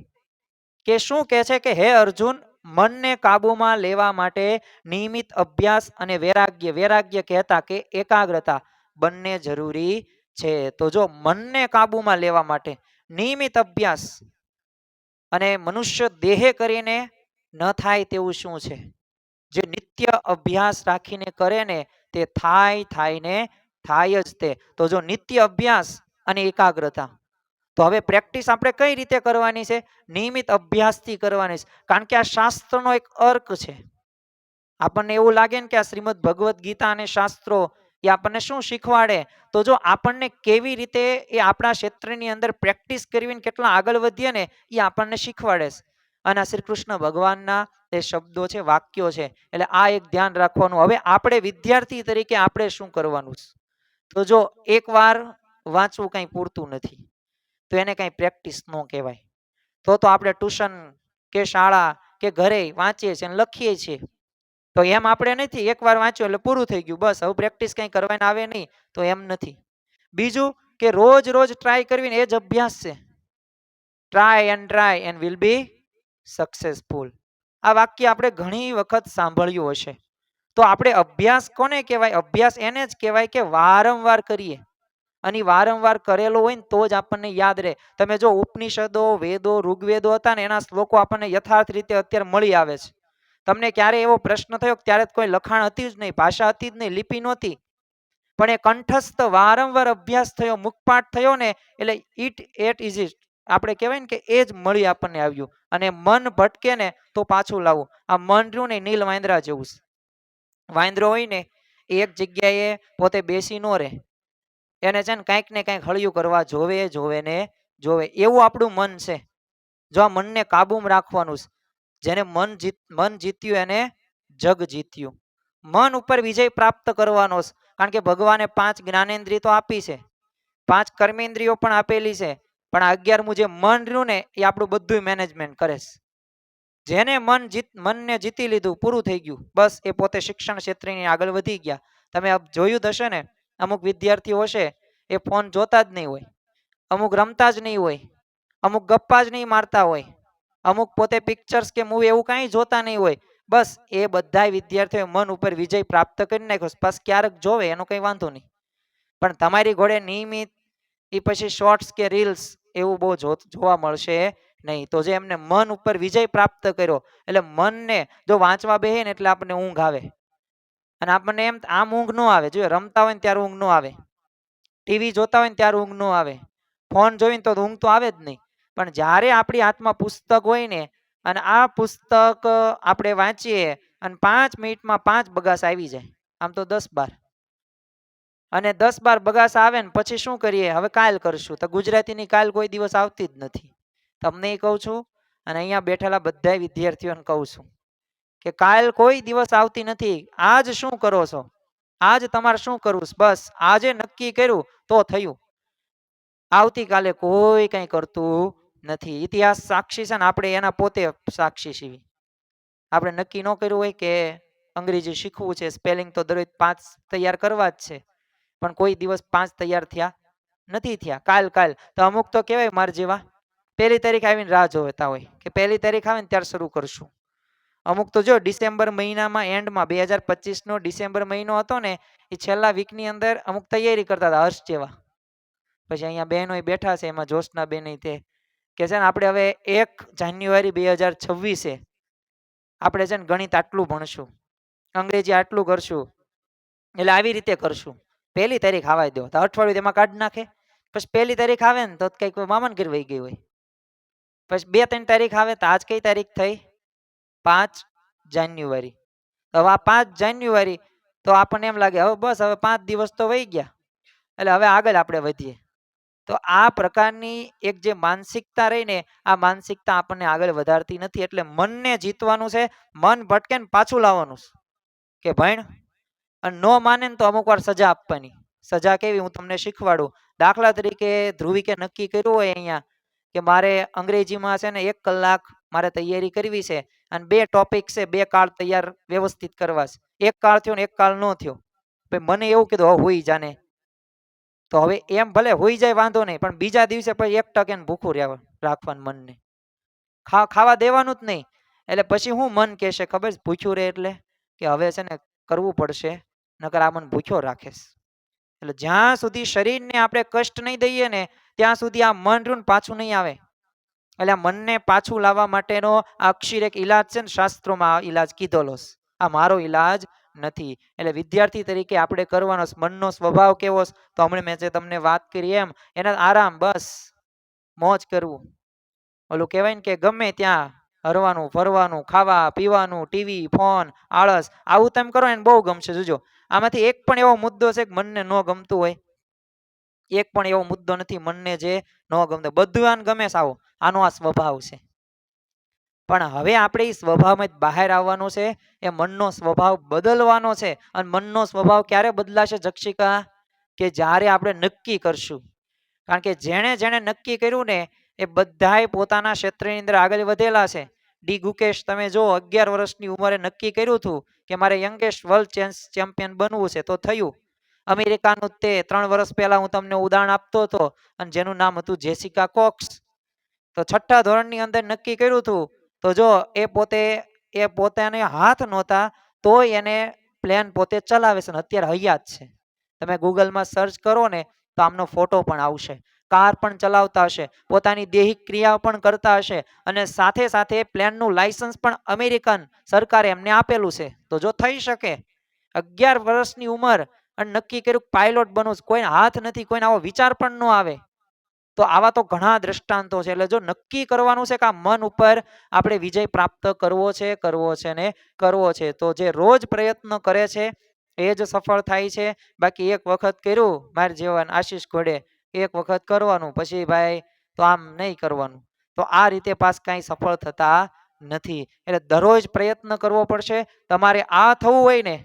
કે શું કહે છે કે હે અર્જુન, મનને કાબુમાં લેવા માટે નિયમિત અભ્યાસ અને વૈરાગ્ય, વૈરાગ્ય કહેતા કે એકાગ્રતા, બંને જરૂરી છે. તો જો મનને કાબુમાં લેવા માટે નિયમિત અભ્યાસ, અને મનુષ્ય દેહે કરીને ન થાય તેવું શું છે, જે નિત્ય અભ્યાસ રાખીને કરે ને તે થાય ને થાય જ તે. તો જો નિત્ય અભ્યાસ અને એકાગ્રતા, તો હવે પ્રેક્ટિસ આપણે કઈ રીતે કરવાની છે, નિયમિત અભ્યાસથી કરવાની છે. કારણ કે આ શાસ્ત્રનો એક અર્ક છે. આપણને એવું લાગે ને કે આ શ્રીમદ ભગવદ્ ગીતા અને શાસ્ત્રો એ આપણને શું શીખવાડે, તો જો આપણને કેવી રીતે એ આપણા ક્ષેત્રની અંદર પ્રેક્ટિસ કરવી, કેટલા આગળ વધીએ ને, એ આપણને શીખવાડે છે. અને શ્રી કૃષ્ણ ભગવાનના એ શબ્દો છે, વાક્યો છે. એટલે આ એક ધ્યાન રાખવાનું. હવે આપણે વિદ્યાર્થી તરીકે આપણે શું કરવાનું છે, તો જો એકવાર વાંચવું કંઈ પૂરતું નથી, તો એને કંઈ પ્રેક્ટિસ ન કહેવાય. તો આપણે ટ્યુશન કે શાળા કે ઘરે વાંચીએ છીએ અને લખીએ છીએ, તો એમ આપણે નથી એકવાર વાંચ્યું એટલે પૂરું થઈ ગયું, બસ હવે પ્રેક્ટિસ કંઈ કરવાની આવે નહીં, તો એમ નથી. બીજું કે રોજ રોજ ટ્રાય કરવી ને એ જ અભ્યાસ છે. Try and will be successful. આ વાક્ય આપણે ઘણી વખત સાંભળ્યું હશે. તો આપણે અભ્યાસ કોને કહેવાય, અભ્યાસ એને જ કહેવાય કે વારંવાર કરીએ, અને વારંવાર કરેલો હોય ને તો જ આપણને યાદ રહે. તમે જો ઉપનિષદો, વેદો, ઋગ્વેદો હતા ને, એના શ્લોકો આપણને યથાર્થ રીતે અત્યારે મળી આવે છે. તમને ક્યારે એવો પ્રશ્ન થયો, ત્યારે કોઈ લખાણ હતી જ નહીં, ભાષા હતી જ નહીં, લિપિ નહોતી, પણ એ કંઠસ્થ વારંવાર અભ્યાસ થયો, મુખપાઠ થયો ને, એટલે ઇટ ઇઝ ઇટ, આપણે કહેવાય ને કે એ જ મળી આપણને આવ્યું. અને મન ભટકે ને તો પાછું લાવવું. આ મન રહ્યું ને નીલ વાંદરા જેવું છે. વાંદરો હોય ને એ એક જગ્યાએ પોતે બેસી ન રહે, એને છે ને કંઈક ને કંઈક હળિયું કરવા જોવે ને જોવે. એવું આપણું મન છે. જો આ મનને કાબુમાં રાખવાનું છે. જેને મન જીત્યું એને જગ જીત્યું. મન ઉપર વિજય પ્રાપ્ત કરવાનો છે. કારણ કે ભગવાને 5 જ્ઞાનેન્દ્રિય તો આપી છે, 5 કર્મેન્દ્રિયો પણ આપેલી છે, પણ આ 11મું જે મન રહ્યું ને એ આપણું બધું મેનેજમેન્ટ કરે છે. જેને મનને જીતી લીધું, પૂરું થઈ ગયું, બસ એ પોતે શિક્ષણ ક્ષેત્રની આગળ વધી ગયા. તમે જોયું જ હશે ને, અમુક વિદ્યાર્થીઓ હશે એ ફોન જોતા જ નહીં હોય, અમુક રમતા જ નહીં હોય, અમુક ગપ્પા જ નહીં મારતા હોય, અમુક પોતે પિક્ચર્સ કે મૂવી એવું કાંઈ જોતા નહીં હોય. બસ એ બધા વિદ્યાર્થીઓ મન ઉપર વિજય પ્રાપ્ત કરી નાખ્યો. બસ ક્યારેક જોવે એનો કંઈ વાંધો નહીં, પણ તમારી ઘોડે નિયમિત એ પછી શોર્ટ્સ કે રીલ્સ એવું બહુ જોવા મળશે નહીં. તો જે એમને મન ઉપર વિજય પ્રાપ્ત કર્યો, એટલે મનને જો વાંચવા બેહે ને એટલે આપણને ઊંઘ આવે, અને આપણને એમ આમ ઊંઘ ન આવે. જો રમતા હોય ને ત્યારે ઊંઘ ન આવે, ટીવી જોતા હોય ને ત્યારે ઊંઘ ન આવે, ફોન જોઈને તો ઊંઘ તો આવે જ નહીં. પણ જ્યારે આપણી હાથમાં પુસ્તક હોય ને, અને આ પુસ્તક આપણે વાંચીએ અને 5 મિનિટમાં 5 બગાસ આવી જાય, આમ તો 10-12, અને 10-12 બગાસ આવે ને પછી શું કરીએ, હવે કાલ કરશું. તો ગુજરાતીની કાલ કોઈ દિવસ આવતી જ નથી. તમને કહું છું અને અહીંયા બેઠેલા બધા વિદ્યાર્થીઓને કહું છું કે કાલ કોઈ દિવસ આવતી નથી. આજ શું કરો છો, આજ તમારે શું કરવું, બસ આજે નક્કી કર્યું તો થયું. આવતીકાલે કોઈ કંઈ કરતું નથી. ઇતિહાસ સાક્ષી છે ને આપણે એના પોતે સાક્ષી છીએ. આપણે નક્કી ન કર્યું હોય કે અંગ્રેજી શીખવું છે, સ્પેલિંગ તો દરરોજ 5 તૈયાર કરવા જ છે, પણ કોઈ દિવસ 5 તૈયાર થયા નથી થયા. કાલ તો અમુક તો કહેવાય માર જેવા 1લી તારીખ આવીને રાહ જોતા હોય કે 1લી તારીખ આવે ને ત્યારે શરૂ કરશું. અમુક તો જો ડિસેમ્બર મહિનામાં એન્ડમાં 2025 નો ડિસેમ્બર મહિનો હતો ને, એ છેલ્લા વીકની અંદર અમુક તૈયારી કરતા હતા હર્ષ જેવા. પછી અહીંયા બહેનો બેઠા છે, એમાં જોશના બેન તે કે છે ને આપણે હવે 1 જાન્યુઆરી 2026 આપણે છે ને ગણિત આટલું ભણશું, અંગ્રેજી આટલું કરશું, એટલે આવી રીતે કરશું. 1લી તારીખ આવવા દો તો અઠવાડિયું તેમાં કાઢી નાખે. પછી 1લી તારીખ આવે ને તો કંઈક મામાને ઘરે વહી ગઈ હોય. પછી 2-3 તારીખ આવે તો આજ કઈ તારીખ થઈ, 5 જાન્યુઆરી. હવે આ 5 જાન્યુઆરી તો આપણને એમ લાગે હવે બસ હવે 5 દિવસ તો વહી ગયા, એટલે હવે આગળ આપણે વધીએ. તો આ પ્રકારની એક જે માનસિકતા રહીને, આ માનસિકતા આપણને આગળ વધારતી નથી. એટલે મનને જીતવાનું છે, મન ભટકે ને પાછું લાવવાનું કે ભણ, અને ન માને ને તો અમુક વાર સજા આપવાની. સજા કેવી હું તમને શીખવાડું. દાખલા તરીકે ધ્રુવિકે નક્કી કર્યું હોય અહીંયા કે મારે અંગ્રેજીમાં છે ને 1 કલાક મારે તૈયારી કરવી છે, અને 2 ટોપિક છે, 2 કાળ તૈયાર વ્યવસ્થિત કરવા છે. 1 કાળ થયો ને 1 કાળ ન થયો, મને એવું કીધું હવે હુઈ જાને. તો હવે એમ ભલે હોઈ જાય વાંધો નહીં, પણ બીજા દિવસે પછી 1 ટકે ભૂખું રાખવાનું મનને, ખાવા દેવાનું જ નહીં. એટલે પછી હું મન કહેશે ખબર છે, ભૂખ્યું રહે એટલે કે હવે છે ને કરવું પડશે, નકર આ મન ભૂખ્યો રાખેશ. એટલે જ્યાં સુધી શરીરને આપણે કષ્ટ નહીં દઈએ ને ત્યાં સુધી આ મન રહ્યું પાછું નહીં આવે. એટલે આ મનને પાછું લાવવા માટેનો આ અક્ષર એક ઈલાજ છે ને, શાસ્ત્રોમાં આ ઈલાજ કીધેલો છે. આ મારો ઈલાજ નથી. એટલે વિદ્યાર્થી તરીકે આપણે કરવાનો મનનો સ્વભાવ કેવો છે, તો હમણાં મેં જે તમને વાત કરી એમ એના આરામ, બસ મોજ કરવું. ઓલું કહેવાય ને કે ગમે ત્યાં હરવાનું ફરવાનું, ખાવા પીવાનું, ટીવી ફોન, આળસ, આવું તમે કરો એને બહુ ગમશે. જોજો આમાંથી એક પણ એવો મુદ્દો છે કે મનને ન ગમતું હોય? એક પણ એવો મુદ્દો નથી મનને જે ન ગમતો, બધું આને ગમે છે. આનો આ સ્વભાવ છે. પણ હવે આપણે એ સ્વભાવમાં બહાર આવવાનું છે, એ મનનો સ્વભાવ બદલવાનો છે. અને મનનો સ્વભાવ ક્યારે બદલાશે જક્ષિકા? કે જ્યારે આપણે નક્કી કરશું. કારણ કે જેણે જેણે નક્કી કર્યું ને એ બધાય પોતાના ક્ષેત્રની અંદર આગળ વધેલા છે. ડી ગુકેશ તમે જો 11 વર્ષની ઉંમરે નક્કી કર્યું હતું કે મારે યંગેસ્ટ વર્લ્ડ ચેમ્પિયન બનવું છે, તો થયું. અમેરિકાનું તે 3 વર્ષ પહેલા હું તમને ઉદાહરણ આપતો હતો, અને જેનું નામ હતું જેસિકા કોક્સ. તો 6ઠ્ઠા ધોરણની અંદર નક્કી કર્યું હતું. તો જો એ પોતાને હાથ નહોતા તોય એને પ્લેન પોતે ચલાવે છે, અત્યારે હયાત છે. તમે ગૂગલમાં સર્ચ કરો ને તો આમનો ફોટો પણ આવશે. કાર પણ ચલાવતા હશે, પોતાની દૈહિક ક્રિયાઓ પણ કરતા હશે, અને સાથે સાથે પ્લેનનું લાયસન્સ પણ અમેરિકન સરકારે એમને આપેલું છે. તો જો થઈ શકે 11 વર્ષની ઉંમર અને નક્કી કર્યું પાયલોટ બનવું, કોઈ હાથ નથી, કોઈને આવો વિચાર પણ ન આવે. તો આવા તો ઘણા દ્રષ્ટાંતો છે. એટલે જો નક્કી કરવાનું છે કે આ મન ઉપર આપણે વિજય પ્રાપ્ત કરવો છે ને કરવો છે, તો જે રોજ પ્રયત્ન કરે છે એ જ સફળ થાય છે. બાકી એક વખત કર્યું માર જીવન આશીષ ઘોડે, એક વખત કરવાનું પછી ભાઈ તો આમ નહીં કરવાનું, તો આ રીતે પાસ કાંઈ સફળ થતા નથી. એટલે દરરોજ પ્રયત્ન કરવો પડશે. તમારે આ થવું હોય ને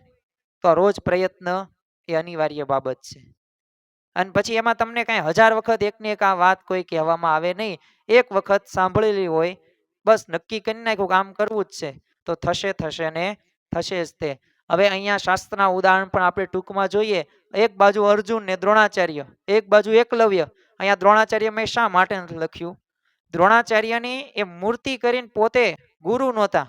તો રોજ પ્રયત્ન એ અનિવાર્ય બાબત છે. અને પછી એમાં તમને કાંઈ 1000 વખત એકની એક આ વાત કોઈ કહેવામાં આવે નહીં. એક વખત સાંભળેલી હોય, બસ નક્કી કરી નાખ્યું કે આમ કરવું જ છે, તો થશે ને થશે જ તે. હવે અહીંયા શાસ્ત્રના ઉદાહરણ પણ આપણે ટૂંકમાં જોઈએ. એક બાજુ અર્જુન ને દ્રોણાચાર્ય, એક બાજુ એકલવ્ય. અહીંયા દ્રોણાચાર્ય મેં શા માટે નથી લખ્યું? દ્રોણાચાર્યની એ મૂર્તિ કરીને પોતે ગુરુ નહોતા,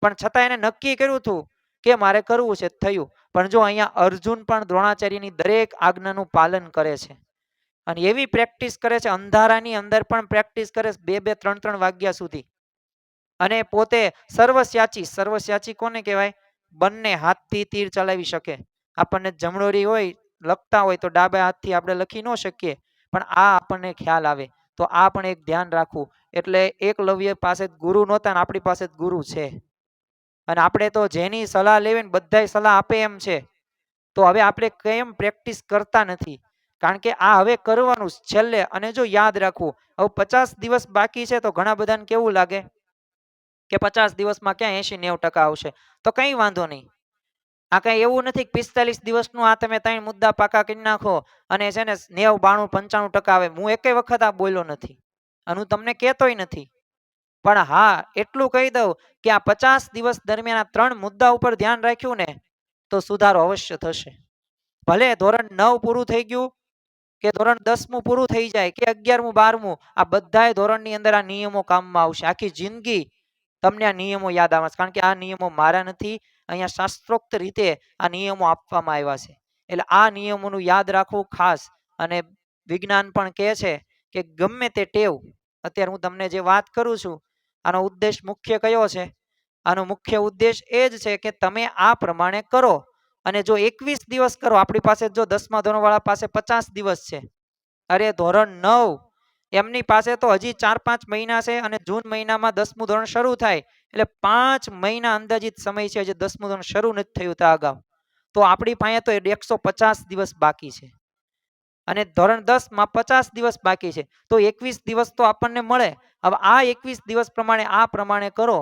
પણ છતાં એને નક્કી કર્યું હતું કે મારે કરવું છે, થયું. પણ જો અહીંયા અર્જુન પણ દ્રોણાચાર્યની દરેક આજ્ઞાનું પાલન કરે છે અને એવી પ્રેક્ટિસ કરે છે, અંધારાની અંદર પણ પ્રેક્ટિસ કરે છે 2-2 3-3 વાગ્યા સુધી. અને પોતે સર્વસ્યાચી કોને કહેવાય? બંને હાથથી તીર ચલાવી શકે. આપણને જમણોરી હોય, લખતા હોય તો ડાબા હાથથી આપણે લખી ન શકીએ, પણ આ આપણને ખ્યાલ આવે. તો આ પણ એક ધ્યાન રાખવું. એટલે એકલવ્ય પાસે ગુરુ નહોતા ને આપણી પાસે ગુરુ છે. અને આપણે તો જેની સલાહ લેવી ને બધાય સલાહ આપે એમ છે. તો હવે આપણે કેમ પ્રેક્ટિસ કરતા નથી? કારણ કે આ હવે કરવાનું છેલ્લે. અને જો યાદ રાખવું, હવે 50 દિવસ બાકી છે તો ઘણા બધાને કેવું લાગે કે 50 દિવસમાં ક્યાં 80-90% આવશે, તો કંઈ વાંધો નહીં. આ કઈ એવું નથી કે 45 દિવસનું આ તમે 3 મુદ્દા પાકા કરી નાખો અને છે ને 90 92 95% આવે. હું એકે વખત આ બોલ્યો નથી અને હું તમને કહેતોય નથી. પણ હા એટલું કહી દઉં કે આ 50 દિવસ દરમિયાન આ 3 મુદ્દા ઉપર ધ્યાન રાખ્યું ને તો સુધારો અવશ્ય થશે. ભલે ધોરણ 9 પૂરું થઈ ગયું કે ધોરણ 10મું પૂરું થઈ જાય કે 11મું 12મું, આ બધાય ધોરણની અંદર આ નિયમો કામમાં આવશે. આખી જિંદગી તમને આ નિયમો યાદ આવે છે. કારણ કે આ નિયમો મારા નથી, અહીંયા શાસ્ત્રોક્ત રીતે આ નિયમો આપવામાં આવ્યા છે. એટલે આ નિયમોનું યાદ રાખવું ખાસ. અને વિજ્ઞાન પણ કહે છે કે ગમે તે ટેવ, અત્યારે હું તમને જે વાત કરું છું, આનો ઉદ્દેશ મુખ્ય કયો છે? આનો મુખ્ય ઉદ્દેશ એ જ છે કે તમે આ પ્રમાણે કરો. અને જો 21 દિવસ કરો, આપણી પાસે જો 10મા ધોરણવાળા પાસે 50 દિવસ છે, અરે ધોરણ 9 એમની પાસે તો હજી 4-5 મહિના છે અને જૂન મહિનામાં 10મું ધોરણ શરૂ થાય. એટલે 5 મહિના અંદાજિત સમય છે, જે 10મું ધોરણ શરૂ નથી થયું ત્યાં અગાઉ. તો આપણી પાસે તો 150 દિવસ બાકી છે અને ધોરણ 10માં 50 દિવસ બાકી છે. તો 21 દિવસ તો આપણને મળે. હવે આ 21 દિવસ પ્રમાણે આ પ્રમાણે કરો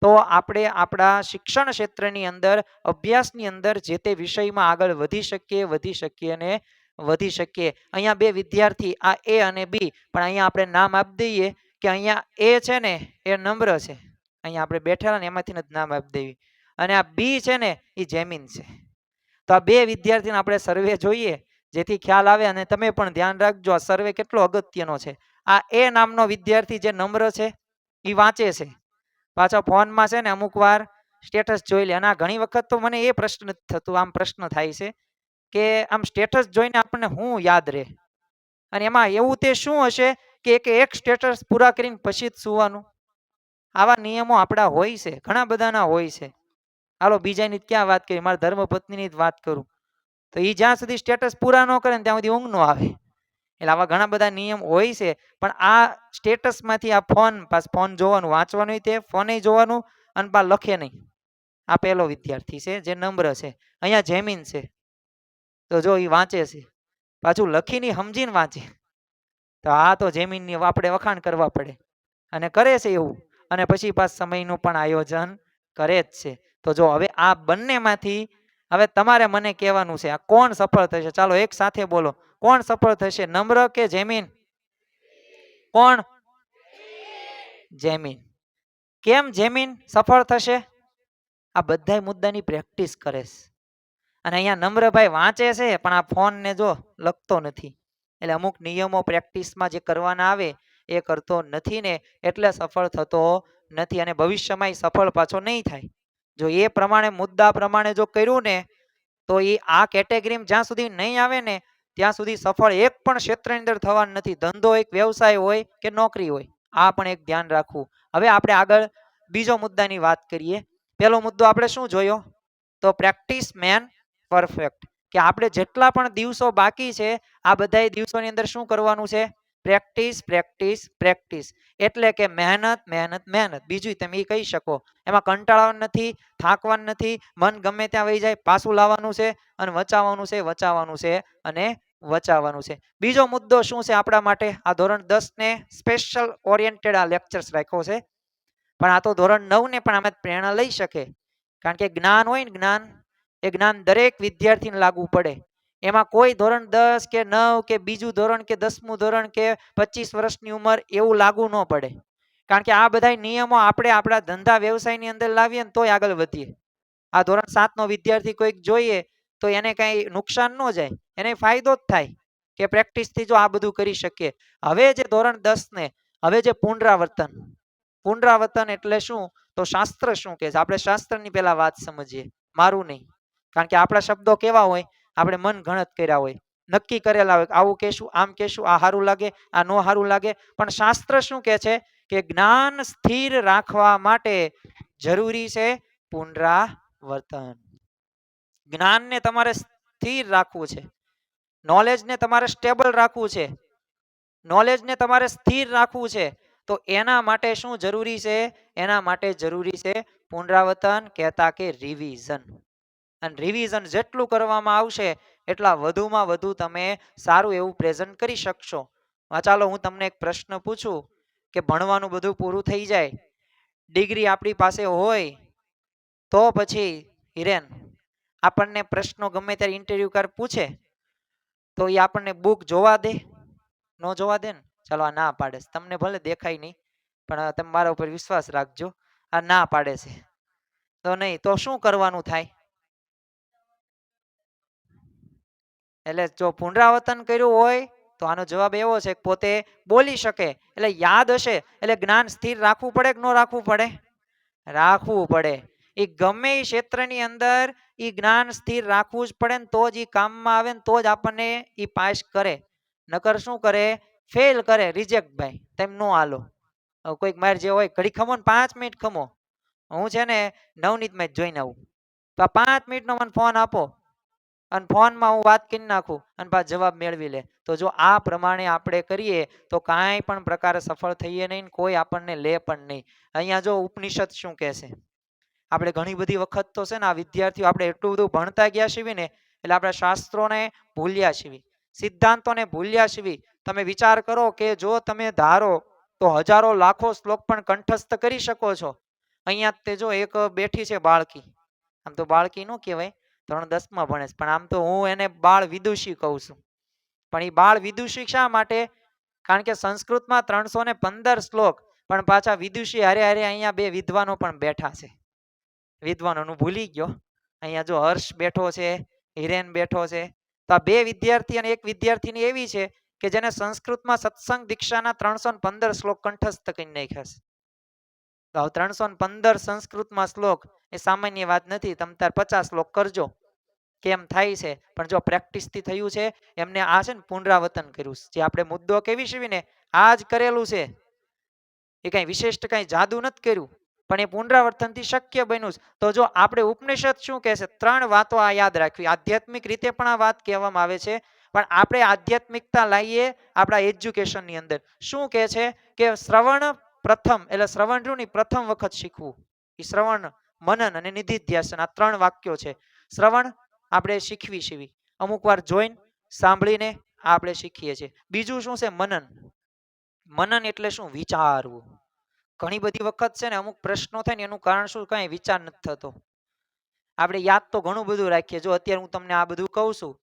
તો આપણે આપણા શિક્ષણ ક્ષેત્રની અંદર, અભ્યાસની અંદર જે તે વિષયમાં આગળ વધી શકીએ અને વધી શકીએ. અહીંયા બે વિદ્યાર્થી, આ એ અને બી, પણ અહીંયા આપણે નામ આપી દઈએ કે અહીંયા એ છે ને એ નમ્ર છે, અહીંયા આપણે બેઠેલા ને એમાંથી જ નામ આપી દેવી. અને આ બી છે ને એ જેમીન છે. તો આ બે વિદ્યાર્થીને આપણે સર્વે જોઈએ જેથી ખ્યાલ આવે. અને તમે પણ ધ્યાન રાખજો, આ સર્વે કેટલો અગત્યનો છે. આ એ નામનો વિદ્યાર્થી જે નમ્ર છે એ વાંચે છે, પાછા ફોનમાં છે ને અમુક વાર સ્ટેટસ જોઈ લે. અને આ ઘણી વખત તો મને એ પ્રશ્ન થતું, આમ પ્રશ્ન થાય છે કે આમ સ્ટેટસ જોઈને આપણને શું યાદ રહે? અને એમાં એવું તે શું હશે કે એક સ્ટેટસ પૂરા કરીને પછી જ સુવાનું? આવા નિયમો આપણા હોય છે, ઘણા બધાના હોય છે. હાલો બીજાની ક્યાં વાત કરી, મારા ધર્મપત્નીની જ વાત કરું તો એ જ્યાં સુધી સ્ટેટસ પૂરા ન કરે ને ત્યાં સુધી ઊંઘ ન આવે. એટલે આવા ઘણા બધા નિયમ હોય છે. પણ આ સ્ટેટસમાંથી આ ફોન જોવાનું, વાંચવાનું તે ફોને જોવાનું અને પા લખે નહીં. આ પહેલો વિદ્યાર્થી છે જે નમ્ર છે. અહીંયા જેમીન છે તો જો એ વાંચે છે, પાછું લખીને સમજીને વાંચે. તો આ તો જેમીનની આપણે વખાણ કરવા પડે. અને કરે છે એવું. અને પછી પાછ સમયનું પણ આયોજન કરે જ છે. તો જો હવે આ બંનેમાંથી હવે તમારે મને કહેવાનું છે, આ કોણ સફળ થશે? ચાલો એક સાથે બોલો, કોણ સફળ થશે, નમ્ર કે જેમીન? કોણ? જેમીન. કેમ જેમીન સફળ થશે? આ બધાય મુદ્દાની પ્રેક્ટિસ કરે છે. અને અહીંયા નમ્રભાઈ વાંચે છે પણ આ ફોનને જો લખતો નથી. એટલે અમુક નિયમો પ્રેક્ટિસમાં જે કરવાના આવે એ કરતો નથી ને એટલે સફળ થતો નથી. અને ભવિષ્યમાં સફળ પાછો નહીં થાય. જો એ પ્રમાણે મુદ્દા પ્રમાણે જો કર્યું ને તો એ આ કેટેગરીમાં જ્યાં સુધી નહીં આવે ને ત્યાં સુધી સફળ એક પણ ક્ષેત્રની અંદર થવાનું નથી. ધંધો એક વ્યવસાય હોય કે નોકરી હોય, આ પણ એક ધ્યાન રાખવું. હવે આપણે આગળ બીજો મુદ્દાની વાત કરીએ. પહેલો મુદ્દો આપણે શું જોયો? તો પ્રેક્ટિસ મેન પરફેક્ટ. કે આપણે જેટલા પણ દિવસો બાકી છે આ બધા દિવસોની અંદર શું કરવાનું છે? Practice practice practice. એટલે કે મહેનત મહેનત મહેનત. બીજું તમે એ કહી શકો. એમાં કંટાળવાનું નથી, થાકવાનું નથી, મન ગમે ત્યાં વહી જાય પાછું લાવવાનું છે અને વચાવવાનું છે અને વચાવવાનું છે. બીજો મુદ્દો શું છે આપણા માટે? આ ધોરણ 10 ને સ્પેશિયલ ઓરિએન્ટેડ આ લેક્ચર્સ રાખ્યો છે. પણ આ તો ધોરણ 9 ને પણ આમાં પ્રેરણા લઈ શકે. કારણ કે જ્ઞાન હોય ને, જ્ઞાન એ જ્ઞાન દરેક વિદ્યાર્થીને લાગુ પડે. એમાં કોઈ ધોરણ 10 કે 9 કે બીજું ધોરણ કે 10મું ધોરણ કે 25 વર્ષની ઉંમર એવું લાગુ ન પડે. કારણ કે આ બધા નિયમો આપણે આપણા ધંધા વ્યવસાયની અંદર લાવીએ ને તોય આગળ વધીએ. આ ધોરણ 7 નો વિદ્યાર્થી કોઈક જોઈએ તો એને કઈ નુકસાન ન જાય, એને ફાયદો જ થાય કે પ્રેક્ટિસથી જો આ બધું કરી શકીએ. હવે જે ધોરણ 10 ને હવે જે પુનરાવર્તન, પુનરાવર્તન એટલે શું? તો શાસ્ત્ર શું કહે છે? આપણે શાસ્ત્રની પહેલા વાત સમજીએ, મારું નહીં. કારણ કે આપણા શબ્દો કેવા હોય? આપણે મન ગણત કર્યા હોય, નક્કી કરેલા હોય, આવું કહેશું, આમ કહેશું, આ સારું લાગે, આ નો સારું લાગે. પણ શાસ્ત્ર શું કહે છે? કે જ્ઞાન સ્થિર રાખવા માટે જરૂરી છે પુનરાવર્તન. જ્ઞાનને તમારે સ્થિર રાખવું છે, નોલેજને તમારે સ્ટેબલ રાખવું છે, નોલેજને તમારે સ્થિર રાખવું છે. તો એના માટે શું જરૂરી છે? એના માટે જરૂરી છે પુનરાવર્તન, કહેતા કે રિવિઝન. અને રિવિઝન જેટલું કરવામાં આવશે એટલા વધુમાં વધુ તમે સારું એવું પ્રેઝન્ટ કરી શકશો. ચાલો હું તમને એક પ્રશ્ન પૂછું કે ભણવાનું બધું પૂરું થઈ જાય, ડિગ્રી આપણી પાસે હોય તો પછી હિરેન આપણને પ્રશ્નો ગમે ત્યારે ઇન્ટરવ્યુ કર પૂછે તો એ આપણને બુક જોવા દે? ન જોવા દે ને? ચાલો આ ના પાડે છે, તમને ભલે દેખાય નહીં પણ તમે મારા ઉપર વિશ્વાસ રાખજો, આ ના પાડે છે તો નહીં તો શું કરવાનું થાય? એટલે જો પુનરાવર્તન કર્યું હોય તો આનો જવાબ એવો છે કે પોતે બોલી શકે એટલે યાદ હશે. એટલે જ્ઞાન સ્થિર રાખવું પડે કે ન રાખવું પડે? રાખવું પડે. એ ગમે એ ક્ષેત્રની અંદર એ જ્ઞાન સ્થિર રાખવું જ પડે ને તો જ એ કામમાં આવે ને તો જ આપણને એ પાસ કરે. નકર શું કરે? ફેલ કરે, રિજેક્ટ. ભાઈ તેમ નો હાલો. કોઈક માર જે હોય ઘડી ખમો ને 5 મિનિટ ખમો, હું છે ને નવનીત મેચ જોઈને આવું તો 5 મિનિટનો મને ફોન આપો અને ફોનમાં હું વાત કરી નાખું અને પાછો જવાબ મેળવી લે. તો જો આ પ્રમાણે આપણે કરીએ તો કાંઈ પણ પ્રકારે સફળ થઈએ નહીં, કોઈ આપણને લે પણ નહીં. અહીંયા જો ઉપનિષદ શું કહે છે? આપણે ઘણી બધી વખત તો છે ને આ વિદ્યાર્થીઓ આપણે એટલું બધું ભણતા ગયા છીએ ને એટલે આપણે શાસ્ત્રોને ભૂલ્યા છીએ, સિદ્ધાંતોને ભૂલ્યા છીએ. તમે વિચાર કરો કે જો તમે ધારો તો હજારો લાખો શ્લોક પણ કંઠસ્થ કરી શકો છો. અહીંયા તે જો એક બેઠી છે બાળકી, આમ તો બાળકી નો કહેવાય, ધોરણ 10માં ભણે છે પણ આમ તો હું એને બાળ વિદુષી કહું છું. પણ એ બાળ વિદુષી શા માટે? કારણ કે સંસ્કૃતમાં 315 શ્લોક પણ પાછા વિદુષી હારે હારે અહીંયા બે વિદ્વાનો પણ બેઠા છે. વિદ્વાનોનું ભૂલી ગયો, અહીંયા જો હર્ષ બેઠો છે, હિરેન બેઠો છે. તો આ બે વિદ્યાર્થી અને એક વિદ્યાર્થીની એવી છે કે જેને સંસ્કૃતમાં સત્સંગ દીક્ષાના 315 શ્લોક કંઠસ્થ કરી નાખ્યા છે. તો 315 સંસ્કૃતમાં શ્લોક એ સામાન્ય વાત નથી. તમ તાર 50 શ્લોક કરજો, કેમ થાય છે? પણ જો પ્રેક્ટિસથી થયું છે એમને આ છે ને પુનરાવર્તન કર્યું છે. જે આપણે મુદ્દો કેવી છે ને આ જ કરેલું છે, એ કઈ વિશિષ્ટ કઈ જાદુ નથી કર્યું પણ એ પુનરાવર્તનથી શક્ય બન્યું છે. તો જો આપણે ઉપનિષદ શું કહે છે? 3 વાતો આ યાદ રાખવી. આધ્યાત્મિક રીતે પણ આ વાત કહેવામાં આવે છે પણ આપણે આધ્યાત્મિકતા લાવીએ આપણા એજ્યુકેશનની અંદર. શું કહે છે કે શ્રવણ પ્રથમ, એટલે શ્રવણ રહ્યું ને પ્રથમ વખત શીખવું. એ શ્રવણ, મનન અને નિધિધ્યાસન, આ 3 વાક્યો છે. શ્રવણ આપણે શીખવી છીએ, અમુક વાર જોઈને સાંભળીને આપણે શીખીએ છીએ. બીજું શું છે? મનન. મનન એટલે શું? વિચારવું. ઘણી બધી વખત છે ને અમુક પ્રશ્નો થાય ને એનું કારણ શું? કઈ વિચાર નથી થતો. આપણે યાદ તો ઘણું બધું રાખીએ. જો અત્યારે હું તમને આ બધું કહું છું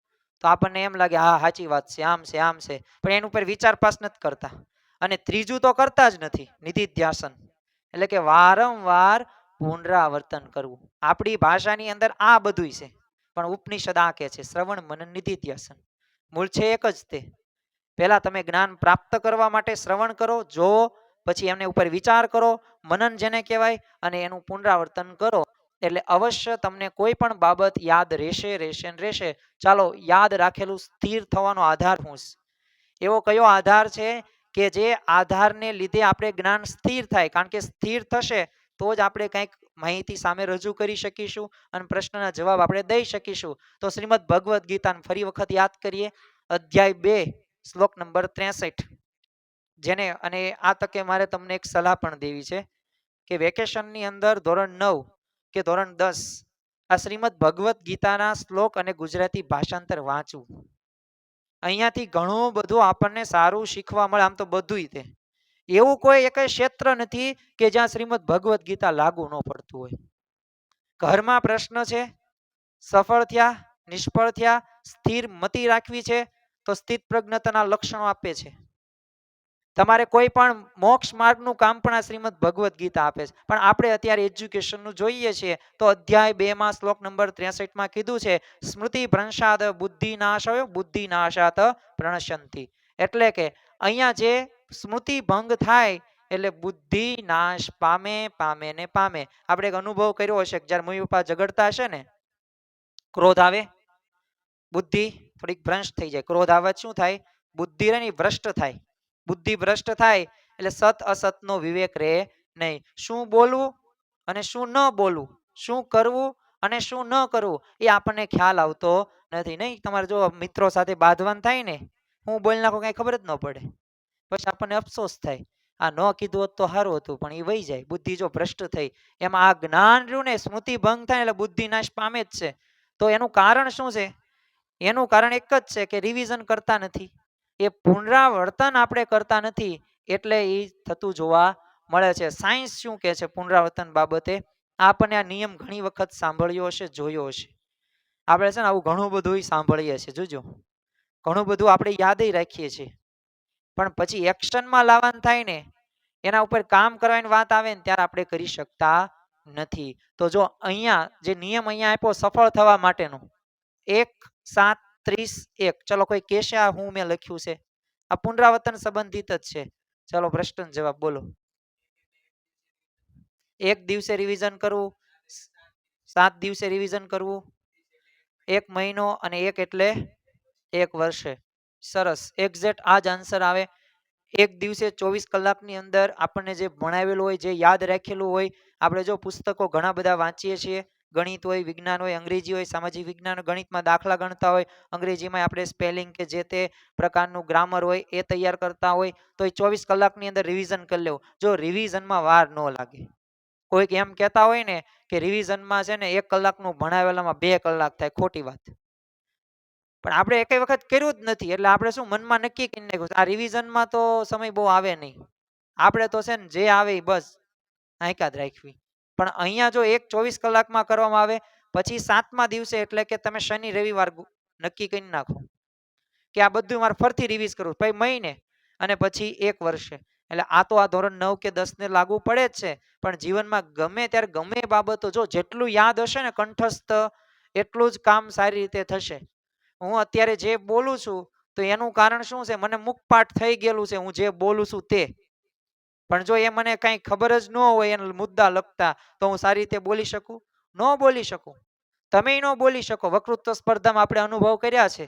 તો આપણને એમ લાગે હા સાચી વાત છે, આમ છે આમ છે, પણ એની ઉપર વિચાર પાસ નથી કરતા. અને ત્રીજું તો કરતા જ નથી, નિધિધ્યાસન, એટલે કે વારંવાર પુનરાવર્તન કરવું. આપણી ભાષાની અંદર આ બધું છે પણ ઉપનિષદ આ કે છે શ્રવણ મનન નિધિધ્યાસન. મૂળ છે એક જ તે. પહેલા તમે જ્ઞાન પ્રાપ્ત કરવા માટે શ્રવણ કરો, જો પછી એમને ઉપર વિચાર કરો, મનન જેને કહેવાય, અને એનું પુનરાવર્તન કરો એટલે અવશ્ય તમને કોઈ પણ બાબત યાદ રહેશે રહેશે ને રહેશે. ચાલો યાદ રાખેલું સ્થિર થવાનો આધાર શું છે? એવો કયો આધાર છે કે જે આધારને લીધે આપણે જ્ઞાન સ્થિર થાય? કારણ કે સ્થિર થશે તો જ આપણે કંઈક માહિતી સામે રજૂ કરી શકીશું અને પ્રશ્નના જવાબ આપણે દઈ શકીશું. તો શ્રીમદ ભગવદ્ ગીતાને ફરી વખત યાદ કરીએ, અધ્યાય 2 શ્લોક નંબર 63. જેને અને આ તકે મારે તમને એક સલાહ પણ દેવી છે કે વેકેશનની અંદર ધોરણ 9 કે ધોરણ 10 આ શ્રીમદ ભગવદ્ ગીતાના શ્લોક અને ગુજરાતી ભાષાંતર વાંચવું. અહીંયાથી ઘણું બધું આપણને સારું શીખવા મળે. આમ તો બધુંય તે એવું કોઈ એક ક્ષેત્ર નથી કે જ્યાં શ્રીમદ ભગવદ્ ગીતા લાગુ ન પડતું હોય. ઘરમાં પ્રશ્ન છે સફળ થયા, નિષ્ફળ થયા, સ્થિર મતિ રાખવી છે તો સ્થિત પ્રજ્ઞતાના લક્ષણો આપે છે. તમારે કોઈ પણ મોક્ષ માર્ગનું કામ પણ આ શ્રીમદ ભગવદ્ ગીતા આપે છે. પણ આપણે અત્યારે એજ્યુકેશનનું જોઈએ છીએ તો અધ્યાય 2 માં શ્લોક નંબર 63 માં કીધું છે સ્મૃતિ ભ્રંશાદ બુદ્ધિ નાશયો બુદ્ધિ નાશાત પ્રણશ્યંતિ. એટલે કે અહીંયા જે સ્મૃતિ ભંગ થાય એટલે બુદ્ધિ નાશ પામે પામે ને પામે. આપણે એક અનુભવ કર્યો હશે કે જ્યારે મમ્મી પપ્પા ઝઘડતા હશે ને, ક્રોધ આવે, બુદ્ધિ થોડીક ભ્રંશ થઈ જાય. ક્રોધ આવે શું થાય? બુદ્ધિ રે ભ્રષ્ટ થાય. બુદ્ધિ ભ્રષ્ટ થાય એટલે સત અસતનો વિવેક રહે નહીં. શું બોલવું અને શું ન બોલવું, શું કરવું અને શું ન કરવું એ આપણને ખ્યાલ આવતો નથી. નહીં તમારે જો મિત્રો સાથે બાંધવાન થાય ને, હું બોલી નાખું કઈ ખબર જ ન પડે, પછી આપણને અફસોસ થાય આ ન કીધું હોત તો સારું હતું, પણ એ વહી જાય. બુદ્ધિ જો ભ્રષ્ટ થઈ એમાં આ જ્ઞાન રહ્યું ને, સ્મૃતિ ભંગ થાય એટલે બુદ્ધિ નાશ પામે જ છે. તો એનું કારણ શું છે? એનું કારણ એક જ છે કે રિવિઝન કરતા નથી, એ પુનરાવર્તન આપણે કરતા નથી એટલે એ થતું જોવા મળે છે. સાયન્સ શું કહે છે પુનરાવર્તન બાબતે? આપણને આ નિયમ ઘણી વખત સાંભળ્યો હશે, જોયો હશે. આપણે છે ને આવું ઘણું બધું સાંભળીએ છીએ, જોજો ઘણું બધું આપણે યાદ રાખીએ છીએ, પણ પછી એક્શનમાં લાવવાનું થાય ને, એના ઉપર કામ કરવાની વાત આવે ને ત્યારે આપણે કરી શકતા નથી. તો જો અહીંયા જે નિયમ અહીંયા આપ્યો સફળ થવા માટેનો 1-7-30-1, ચલો કોઈ કહેશે આ હું મેં લખ્યું છે? આ પુનરાવર્તન સંબંધિત જ છે. ચલો પ્રશ્ન જવાબ બોલો. એક દિવસે રિવિઝન કરવું, 7 દિવસે રિવિઝન કરવું, 1 મહિનો અને 1 એટલે 1 વર્ષે. સરસ, એક્ઝેક્ટ આ જ આન્સર આવે. એક દિવસે 24 કલાકની અંદર આપણને જે ભણાવેલું હોય, જે યાદ રાખેલું હોય, આપણે જો પુસ્તકો ઘણા બધા વાંચીએ છીએ, ગણિત હોય, વિજ્ઞાન હોય, અંગ્રેજી હોય, સામાજિક વિજ્ઞાન, ગણિતમાં દાખલા ગણતા હોય, અંગ્રેજીમાં આપણે સ્પેલિંગ કે જે તે પ્રકારનું ગ્રામર હોય એ તૈયાર કરતા હોય, તો એ 24 કલાકની અંદર રિવિઝન કરી લેવું. જો રિવિઝનમાં વાર ન લાગે. કોઈક એમ કહેતા હોય ને કે રિવિઝનમાં છે ને 1 કલાકનું ભણાવેલામાં 2 કલાક થાય, ખોટી વાત. પણ આપણે એકેય વખત કર્યું જ નથી એટલે આપણે શું મનમાં નક્કી કરી નાખ્યું આ રિવિઝનમાં તો સમય બહુ આવે નહીં, આપણે તો છે ને જે આવે બસ આંકા જ રાખવી. પણ અહીંયા જો 24 કલાકમાં કરવામાં આવે પછી 7મા દિવસે એટલે કે તમે શનિ રવિવાર નક્કી કરી નાખો કે આ બધું મારે ફરીથી રિવિઝ કરવું, પછી મહિને અને પછી 1 વર્ષે. એટલે આ તો આ ધોરણ 9 કે 10 ને લાગુ પડે જ છે, પણ જીવનમાં ગમે ત્યારે ગમે બાબતો જો જેટલું યાદ હશે ને કંઠસ્થ, એટલું જ કામ સારી રીતે થશે. હું અત્યારે જે બોલું છું તો એનું કારણ શું છે? મને મુખપાઠ થઈ ગયેલું છે હું જે બોલું છું તે. પણ જો એ મને કઈ ખબર જ ન હોય એના મુદ્દા લગતા તો હું સારી રીતે બોલી શકું? ન બોલી શકું. તમે ન બોલી શકો. વક્તૃત્વ સ્પર્ધામાં આપણે અનુભવ કર્યા છે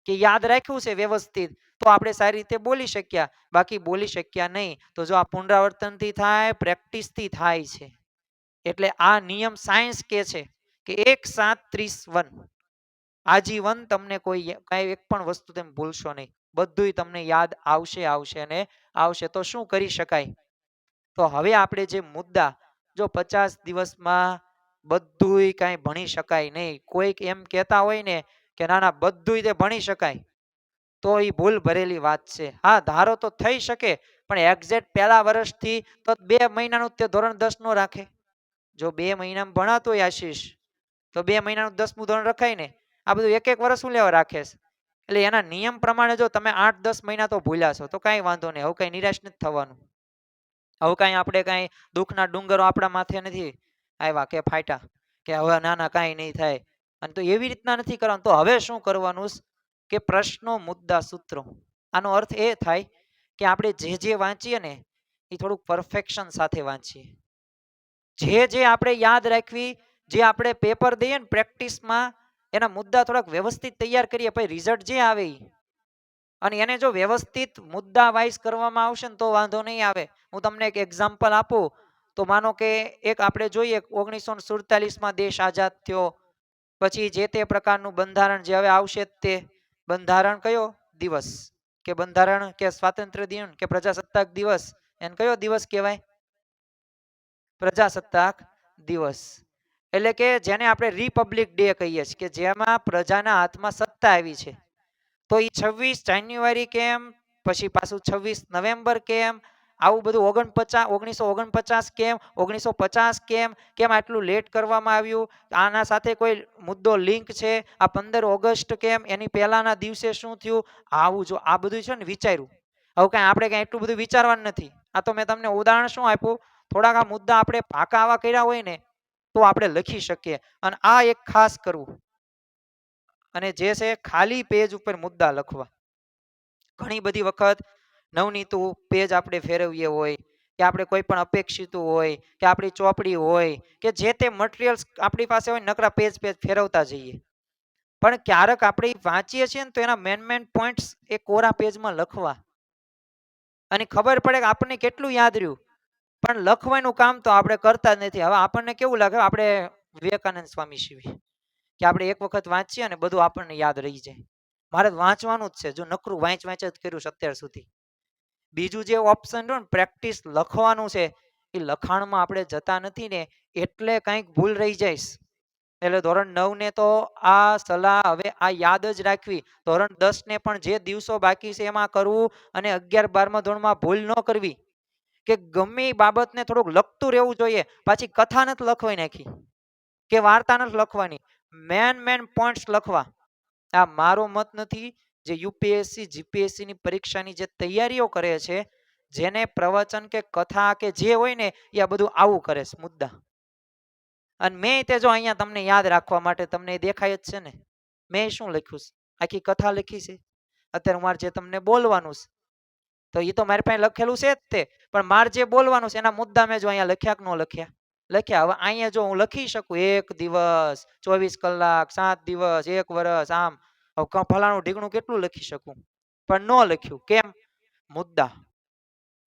કે યાદ રાખ્યું છે વ્યવસ્થિત તો આપણે સારી રીતે બોલી શક્યા, બાકી બોલી શક્યા નહીં. તો જો આ પુનરાવર્તનથી થાય, પ્રેક્ટિસથી થાય છે. એટલે આ નિયમ સાયન્સ કહે છે કે 1-7-30-1 આજીવન તમને કોઈ કઈ એક પણ વસ્તુ તમે ભૂલશો નહીં, બધું તમને યાદ આવશે આવશે ને આવશે. તો શું કરી શકાય? તો હવે આપણે જે મુદ્દા, જો 50 દિવસમાં બધુંય કાંઈ ભણી શકાય નહીં, કોઈક એમ કહેતા હોય ને કે ના ના બધુંય તે ભણી શકાય, તો એ ભૂલ ભરેલી વાત છે. હા ધારો તો થઈ શકે, પણ એક્ઝેક્ટ પહેલા વર્ષથી તો 2 મહિનાનું તે ધોરણ 10 નો રાખે. જો 2 મહિનામાં ભણાતો હોય આશીષ તો 2 મહિનાનું 10મું ધોરણ રખાય ને. આ બધું 1-1 વર્ષ શું લેવા રાખે છે? એટલે એના નિયમ પ્રમાણે જો તમે 8-10 મહિના તો ભૂલ્યા છો તો કાંઈ વાંધો નહીં, હવે કાંઈ નિરાશ નથી થવાનું. હવે કાંઈ આપણે કાંઈ દુઃખના ડુંગરો આપણા માથે નથી આવ્યા કે ફાટ્યા કે હવે ના ના કાંઈ નહીં થાય. અને તો એવી રીતના નથી કરવાનું. તો હવે શું કરવાનું કે પ્રશ્નો, મુદ્દા, સૂત્રો. આનો અર્થ એ થાય કે આપણે જે વાંચીએ ને એ થોડુંક પરફેક્શન સાથે વાંચીએ. જે આપણે યાદ રાખવી, જે આપણે પેપર દઈએ ને પ્રેક્ટિસમાં, એના મુદ્દા થોડાક વ્યવસ્થિત તૈયાર કરીએ, પછી રિઝલ્ટ જે આવે અને એને જો વ્યવસ્થિત મુદ્દા વાઇઝ કરવામાં આવશે ને તો વાંધો નહીં આવે. હું તમને એક એક્ઝામ્પલ આપું તો માનો કે એક આપણે જોઈએ 1947માં દેશ આઝાદ થયો, પછી જે તે પ્રકારનું બંધારણ જે હવે આવશે તે બંધારણ કયો દિવસ કે બંધારણ કે સ્વાતંત્ર્ય દિન કે પ્રજાસત્તાક દિવસ, એને કયો દિવસ કહેવાય? પ્રજાસત્તાક દિવસ. એટલે કે જેને આપણે રિપબ્લિક ડે કહીએ છીએ કે જેમાં પ્રજાના હાથમાં સત્તા આવી છે. તો એ 26 જાન્યુઆરી કેમ, પછી પાછું 26 નવેમ્બર કેમ, આવું બધું 1949 કેમ, 1950 કેમ આટલું લેટ કરવામાં આવ્યું, આના સાથે કોઈ મુદ્દો લિંક છે, આ 15 ઓગસ્ટ કેમ, એની પહેલાના દિવસે શું થયું, આવું જો આ બધું છે ને વિચાર્યું. હવે કાંઈ આપણે કાંઈ એટલું બધું વિચારવાનું નથી. આ તો મેં તમને ઉદાહરણ શું આપ્યું, થોડાક આ મુદ્દા આપણે પાકા આવા કર્યા હોય ને તો આપણે લખી શકીએ. અને આ એક ખાસ કરવું, અને જે છે ખાલી પેજ ઉપર મુદ્દા લખવા. ઘણી બધી વખત નવનીતું પેજ આપણે ફેરવીએ હોય, કે આપણે કોઈ પણ અપેક્ષિતું હોય, કે આપણી ચોપડી હોય, કે જે તે મટીરિયલ્સ આપણી પાસે હોય, નકરા પેજ ફેરવતા જઈએ. પણ ક્યારેક આપણે વાંચીએ છીએ ને તો એના મેન પોઈન્ટ્સ એ કોરા પેજમાં લખવા, અને ખબર પડે કે આપણને કેટલું યાદ રહ્યું. પણ લખવાનું કામ તો આપણે કરતા જ નથી. હવે આપણને કેવું લાગે, આપણે વિવેકાનંદ સ્વામી છીએ કે આપણે એક વખત વાંચીએ અને બધું આપણને યાદ રહી જાય. મારે વાંચવાનું જ છે, જો નકરું વાંચ જ કર્યું છે અત્યાર સુધી. બીજું જે ઓપ્શન રહ્યો ને પ્રેક્ટિસ લખવાનું છે, એ લખાણમાં આપણે જતા નથી ને, એટલે કંઈક ભૂલ રહી જાય. એટલે ધોરણ 9 ને તો આ સલાહ હવે આ યાદ જ રાખવી. ધોરણ 10 ને પણ જે દિવસો બાકી છે એમાં કરવું, અને 11 12મા ધોરણમાં ભૂલ ન કરવી કે ગમે એ બાબતને થોડુંક લખતું રહેવું જોઈએ. પાછી કથા નથી લખવાઈ નાખી કે વાર્તા નથી લખવાની, મેન પોઈન્ટ્સ લખવા. આ મારો મત નથી. જે યુપીએસસી જીપીએસસી ની પરીક્ષાની જે તૈયારીઓ કરે છે, જેને પ્રવચન કે કથા કે જે હોય ને એ આ બધું આવું કરે છે મુદ્દા. અને મેં તે જો અહીંયા તમને યાદ રાખવા માટે તમને દેખાય જ છે ને, મેં શું લખ્યું છે, આખી કથા લખી છે. અત્યારે મારે જે તમને બોલવાનું છે તો એ તો મારી પાસે લખેલું છે જ તે, પણ મારે જે બોલવાનું છે એના મુદ્દા મેં જો અહીંયા લખ્યા કે ન લખ્યા, લખ્યા. હવે અહીંયા જો હું લખી શકું 1 દિવસ 24 કલાક 7 દિવસ 1 વર્ષ, આમ ફલાણું ઢીકણું કેટલું લખી શકું, પણ ન લખ્યું. કેમ? મુદ્દા.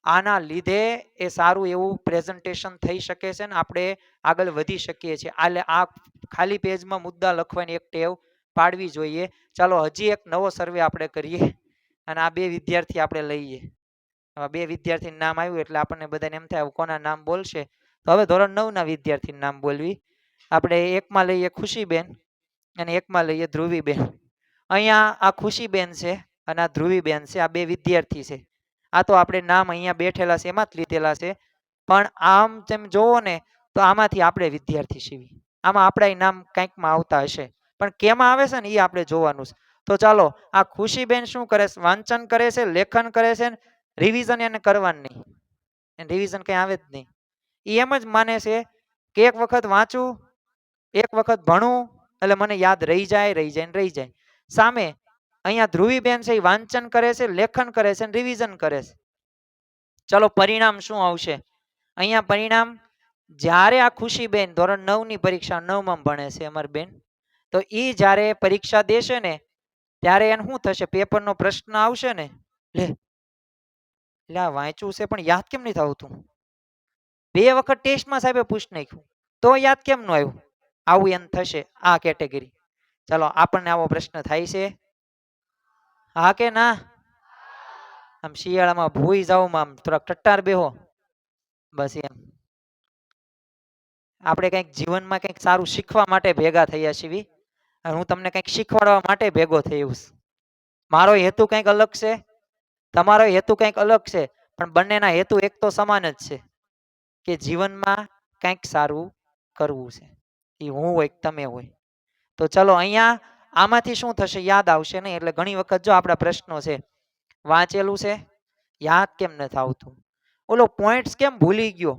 આના લીધે એ સારું એવું પ્રેઝન્ટેશન થઈ શકે છે ને આપણે આગળ વધી શકીએ છીએ. આ ખાલી પેજમાં મુદ્દા લખવાની એક ટેવ પાડવી જોઈએ. ચાલો હજી એક નવો સર્વે આપણે કરીએ, અને આ 2 વિદ્યાર્થી આપણે લઈએ. 2 વિદ્યાર્થીનું નામ આવ્યું એટલે આપણને બધાને એમ થાય કોના નામ બોલશે. તો હવે ધોરણ 9 ના વિદ્યાર્થીનું નામ બોલવી. આપણે એકમાં લઈએ ખુશીબેન અને એકમાં લઈએ ધ્રુવીબેન. અહીંયા આ ખુશીબેન છે અને આ ધ્રુવીબેન છે, આ 2 વિદ્યાર્થી છે. આ તો આપણે નામ અહીંયા બેઠેલા છે એમાં જ લીધેલા છે, પણ આમ તેમ જોવો ને તો આમાંથી આપણે વિદ્યાર્થી છીએ. આમાં આપણા નામ કંઈકમાં આવતા હશે, પણ કેમાં આવે છે ને એ આપણે જોવાનું છે. તો ચાલો, આ ખુશીબેન શું કરે છે, વાંચન કરે છે, લેખન કરે છે, રિવિઝન એને કરવાનું નહીં. રિવિઝન કંઈ આવે જ નહીં. એ એમ જ માને છે કે એક વખત વાંચું, એક વખત ભણું એટલે મને યાદ રહી જાય. સામે અહીંયા ધ્રુવીબેન છે, એ વાંચન કરે છે, લેખન કરે છે, રિવિઝન કરે છે. ચલો પરિણામ શું આવશે? અહીંયા પરિણામ, જ્યારે આ ખુશીબેન ધોરણ 9 ની પરીક્ષા 9માં ભણે છે અમારી બેન, તો એ જ્યારે પરીક્ષા દેશે ને ત્યારે એને શું થશે, પેપરનો પ્રશ્ન આવશે ને, લે એટલે આ વાંચ્યું છે પણ યાદ કેમ નથી આવતું, 2 વખત ટેસ્ટમાં સાહેબે પૂછ નાખ્યું તો યાદ કેમ ન આવ્યું, આવું એમ થશે આ કેટેગરી. ચાલો આપણને આવો પ્રશ્ન થાય છે? હા કે ના? આમ શિયાળામાં ભૂઈ જાવ, આમ થોડાક ટટ્ટાર બેહો, બસ એમ. આપણે કંઈક જીવનમાં કંઈક સારું શીખવા માટે ભેગા થયા છીએ, અને હું તમને કંઈક શીખવાડવા માટે ભેગો થયો છું. મારો હેતુ કંઈક અલગ છે, તમારો હેતુ કંઈક અલગ છે, પણ બંનેના હેતુ એક તો સમાન જ છે કે જીવનમાં કંઈક સારું કરવું છે. એ હું હોય તમે હોય. તો ચલો અહીંયા આમાંથી શું થશે, યાદ આવશે નહીં. એટલે ઘણી વખત જો આપણા પ્રશ્નો છે, વાંચેલું છે, યાદ કેમ નથી આવતું, ઓલો પોઈન્ટ્સ કેમ ભૂલી ગયો,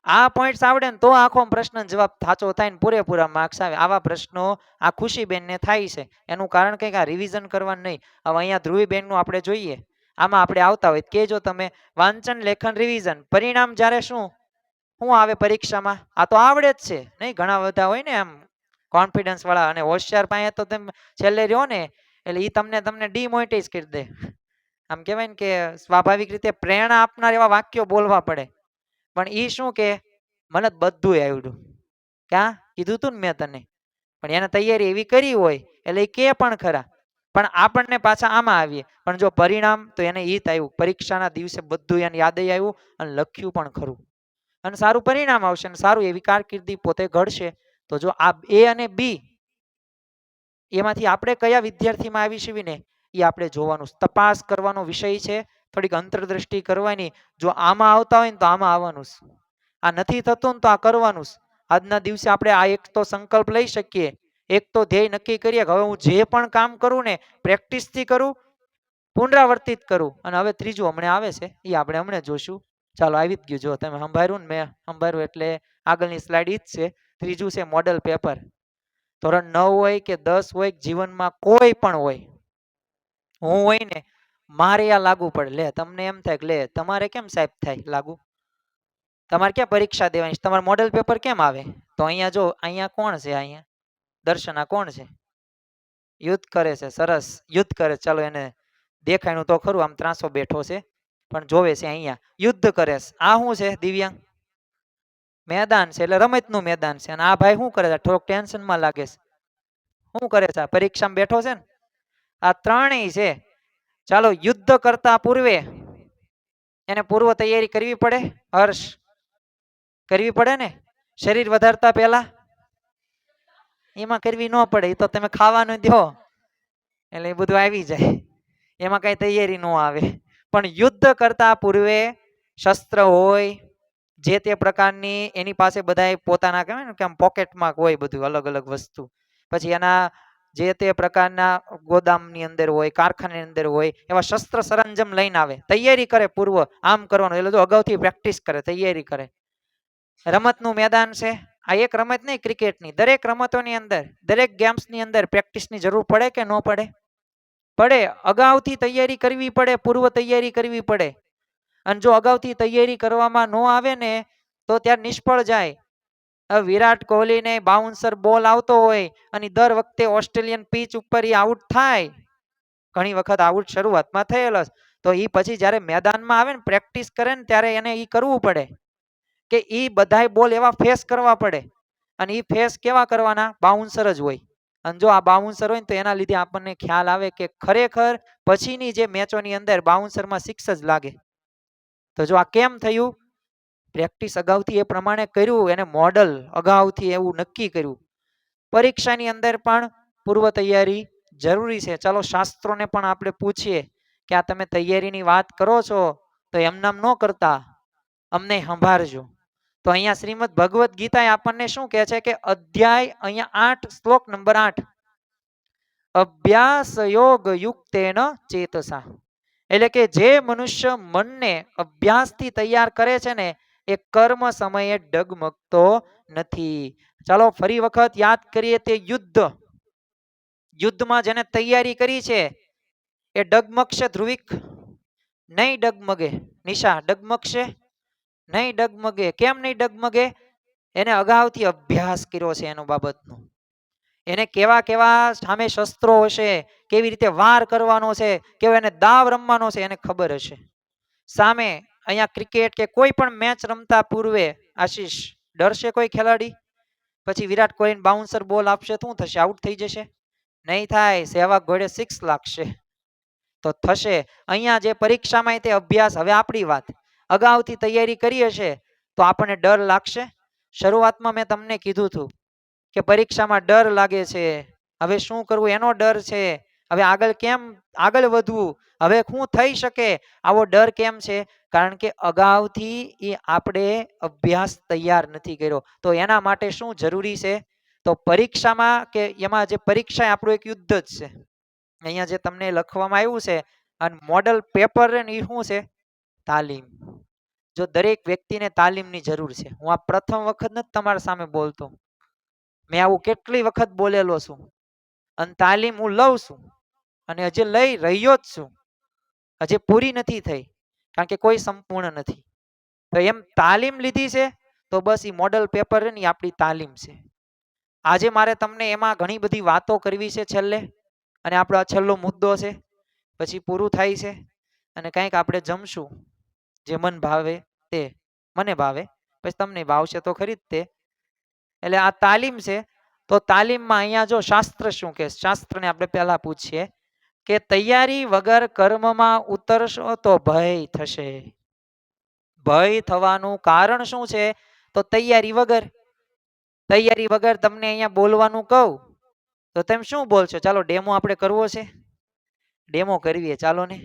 આ પોઈન્ટ્સ આવડે ને તો આખો પ્રશ્ન જવાબ સાચો થાય ને પૂરેપૂરા માર્ક્સ આવે. આવા પ્રશ્નો આ ખુશીબેનને થાય છે, એનું કારણ કંઈક આ રિવિઝન કરવાનું નહીં. હવે અહીંયા ધ્રુવીબેનનું આપણે જોઈએ, આમાં આપણે આવતા હોય કેજો તમે, વાંચન લેખન રિવિઝન. પરિણામ જ્યારે શું આવે પરીક્ષામાં, આ તો આવડે જ છે નહીં. ઘણા બધા હોય ને આમ કોન્ફિડન્સ વાળા અને હોશિયાર પાસે તો તમે છેલ્લે રહ્યો ને એટલે એ તમને ડિમોટિવેટ કરી દે. આમ કહેવાય ને કે સ્વાભાવિક રીતે પ્રેરણા આપનાર એવા વાક્યો બોલવા પડે. પણ એ શું કે મને બધું આવડ્યું, ક્યાં કીધું તું ને મેં તને, પણ એને તૈયારી એવી કરી હોય એટલે એ કે પણ ખરા. પણ આપણને પાછા આમાં આવીએ, પણ જો પરિણામ તો એને ઈ આવ્યું, પરીક્ષાના દિવસે બધું એને યાદ આવ્યું અને લખ્યું પણ ખરું, અને સારું પરિણામ આવશે અને સારું એવી કારકિર્દી પોતે ઘડશે. તો જો આ એ અને બી એમાંથી આપણે કયા વિદ્યાર્થીમાં આવી છીએ ને એ આપણે જોવાનું, તપાસ કરવાનો વિષય છે. થોડીક અંતરદ્રષ્ટિ કરવાની. જો આમાં આવતા હોય ને તો આમાં આવવાનું છે. આ નથી થતું ને તો આ કરવાનું છે. આજના દિવસે આપણે આ એક તો સંકલ્પ લઈ શકીએ, એક તો ધ્યેય નક્કી કરીએ કે હવે હું જે પણ કામ કરું ને પ્રેક્ટિસથી કરું, પુનરાવર્તિત કરું. અને હવે ત્રીજું હમણાં આવે છે એ આપણે હમણાં જોશું. ચાલો આવી જ ગયું, જો તમે સંભાળ્યું ને, મેં સંભાળ્યું એટલે આગળની સ્લાઇડ ઈ જ છે. ત્રીજું છે મોડલ પેપર. ધોરણ 9 હોય કે 10 હોય, જીવનમાં કોઈ પણ હોય, હું હોય ને મારે આ લાગુ પડે. લે તમને એમ થાય કે લે તમારે કેમ સાહેબ થાય લાગુ, તમારે ક્યાં પરીક્ષા દેવાની છે, તમારે મોડેલ પેપર કેમ આવે? તો અહીંયા જો, અહીંયા કોણ છે? અહીંયા દર્શના કોણ છે? યુદ્ધ કરે છે. સરસ, યુદ્ધ કરે. ચાલો એને દેખાયનું તો ખરું, આમ ત્રાસો બેઠો છે પણ જોવે છે. અહીંયા યુદ્ધ કરે છે. આ શું છે દિવ્યાંગ? મેદાન છે, એટલે રમતનું મેદાન છે. અને આ ભાઈ શું કરે છે? થોડોક ટેન્શનમાં લાગે છે. શું કરે છે? પરીક્ષામાં બેઠો છે ને. આ ત્રણેય છે. ચાલો, યુદ્ધ કરતા પૂર્વે એને પૂર્વ તૈયારી કરવી પડે. હર્ષ, કરવી પડે ને. શરીર વધારતા પહેલા એમાં કરવી ન પડે, એ તો તમે ખાવાનું દો એટલે એ બધું આવી જાય, એમાં કઈ તૈયારી ન આવે. પણ યુદ્ધ કરતા પૂર્વે શસ્ત્ર હોય, જે તે પ્રકારની એની પાસે બધા પોતાના કહેવાય ને કે આમ પોકેટમાં હોય બધું અલગ અલગ વસ્તુ. પછી એના જે તે પ્રકારના ગોદામની અંદર હોય, કારખાનાની અંદર હોય, એવા શસ્ત્ર સરંજામ લઈને આવે, તૈયારી કરે પૂર્વ. આમ કરવાનું એટલે જો અગાઉથી પ્રેક્ટિસ કરે, તૈયારી કરે. રમતનું મેદાન છે. આ એક રમત નહીં, ક્રિકેટની દરેક રમતોની અંદર, દરેક ગેમ્સની અંદર પ્રેક્ટિસની જરૂર પડે કે ન પડે? પડે. અગાઉથી તૈયારી કરવી પડે, પૂર્વ તૈયારી કરવી પડે. અને જો અગાઉથી તૈયારી કરવામાં ન આવે ને તો ત્યાં નિષ્ફળ જાય. વિરાટ કોહલીને બાઉન્સર બોલ આવતો હોય અને દર વખતે ઓસ્ટ્રેલિયન પીચ ઉપર એ આઉટ થાય, ઘણી વખત આઉટ શરૂઆતમાં થયેલો, તો એ પછી જ્યારે મેદાનમાં આવે ને પ્રેક્ટિસ કરે ને ત્યારે એને એ કરવું પડે કે એ બધાય બોલ એવા ફેસ કરવા પડે. અને એ ફેસ કેવા કરવાના? બાઉન્સર જ હોય. અને જો આ બાઉન્સર હોય ને તો એના લીધે આપણને ખ્યાલ આવે કે ખરેખર પછીની જે મેચોની અંદર બાઉન્સરમાં સિક્સ જ લાગે. તો જો આ કેમ થયું? પ્રેક્ટિસ અગાઉથી એ પ્રમાણે કર્યું, એને મોડલ અગાઉથી એવું નક્કી કર્યું. પરીક્ષાની અંદર પણ પૂર્વ તૈયારી જરૂરી છે. ચાલો, શાસ્ત્રોને પણ આપણે પૂછીએ કે આ તમે તૈયારીની વાત કરો છો તો એમનામ ન કરતા અમને સંભાળજો. તો અહીંયા શ્રીમદ ભગવદ્ ગીતા આપણને શું કહે છે કે અધ્યાય અહીંયા 8, શ્લોક નંબર 8, અભ્યાસ યોગ યુક્તેન ચેતસા. એટલે કે જે મનુષ્ય મનને અભ્યાસથી તૈયાર કરે છે ને એ કર્મ સમયે ડગમગતો નથી. ચાલો ફરી વખત યાદ કરીએ તે યુદ્ધ. યુદ્ધમાં જેને તૈયારી કરી છે એ ડગમગશે ધ્રુવિક? નહીં ડગમગે. નિશા, ડગમગશે? નહીં ડગમગે. કેમ નહીં ડગમગે? એને અગાઉથી અભ્યાસ કર્યો છે એનો બાબતનો. એને કેવા કેવા સામે શસ્ત્રો હશે, કેવી રીતે વાર કરવાનો છે, કેવો એને દાવ રમવાનો છે, એને ખબર હશે. સામે અહીંયા ક્રિકેટ કે કોઈ પણ મેચ રમતા પૂર્વે આશીષ ડરશે કોઈ ખેલાડી? પછી વિરાટ કોહલી બાઉન્સર બોલ આપશે, શું થશે? આઉટ થઈ જશે? નહીં થાય. સહેવાગ ઘોડે સિક્સ લાગશે તો થશે. અહીંયા જે પરીક્ષામાં તે અભ્યાસ, હવે આપણી વાત, અગાઉથી તૈયારી કરી હશે તો આપણને ડર લાગશે? શરૂઆતમાં મેં તમને કીધું હતું કે પરીક્ષામાં ડર લાગે છે, હવે શું કરવું એનો ડર છે, હવે આગળ કેમ આગળ વધવું, હવે શું થઈ શકે, આવો ડર કેમ છે? કારણ કે અગાઉથી એ આપણે અભ્યાસ તૈયાર નથી કર્યો. તો એના માટે શું જરૂરી છે? તો પરીક્ષામાં કે એમાં જે પરીક્ષા આપણું એક યુદ્ધ જ છે. અહીંયા જે તમને લખવામાં આવ્યું છે અને મોડલ પેપર એ શું છે? તાલીમ. જો દરેક વ્યક્તિને તાલીમની જરૂર છે. હું આ પ્રથમ વખત નથી તમારા સામે બોલતો, મેં આવું કેટલી વખત બોલેલો છું. અને તાલીમ હું લઉં છું અને હજી લઈ રહ્યો જ છું, હજી પૂરી નથી થઈ, કારણ કે કોઈ સંપૂર્ણ નથી. તો એમ તાલીમ લીધી છે તો બસ એ મોડલ પેપર ની આપણી તાલીમ છે. આજે મારે તમને એમાં ઘણી બધી વાતો કરવી છે છેલ્લે, અને આપણો આ છેલ્લો મુદ્દો છે, પછી પૂરું થાય છે. અને કંઈક આપણે જમશું જે મન ભાવે તે, મને ભાવે પછી તમને ભાવશે તો ખરી જ તે. એટલે આ તાલીમ છે. તો તાલીમમાં અહીંયા જો શાસ્ત્ર શું કે, શાસ્ત્રને આપણે પહેલા પૂછીએ કે તૈયારી વગર કર્મમાં ઉતરશો તો ભય થશે. ભય થવાનું કારણ શું છે? તો તૈયારી વગર. તૈયારી વગર તમને અહીંયા બોલવાનું કહું તો તમે શું બોલશો? ચાલો ડેમો આપણે કરવો છે, ડેમો કરવીએ ચાલો ને.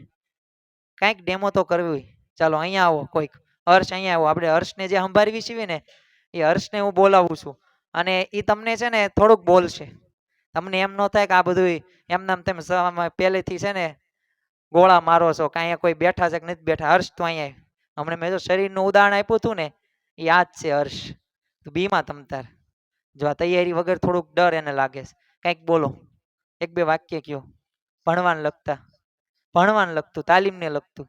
કાંઈક ડેમો તો કરવી. ચાલો અહીંયા આવો કોઈક. હર્ષ અહીંયા આવો. આપણે હર્ષને જે સંભાળવી છીએ ને એ હર્ષને હું બોલાવું છું અને એ તમને છે ને થોડુંક બોલશે. તમને એમ ન થાય કે આ બધું એમને એમ તમે પહેલેથી છે ને ગોળા મારો છો, કાંઈ કોઈ બેઠા છે કે નથી બેઠા. હર્ષ તો અહીંયા હમણાં મેં જો શરીરનું ઉદાહરણ આપ્યું હતું ને એ આ જ છે હર્ષ. તો બીમાં તમતાર જો આ તૈયારી વગર થોડુંક ડર એને લાગે છે. કંઈક બોલો, એક બે વાક્ય કયો. ભણવાને લગતા, ભણવાને લગતું, તાલીમને લગતું.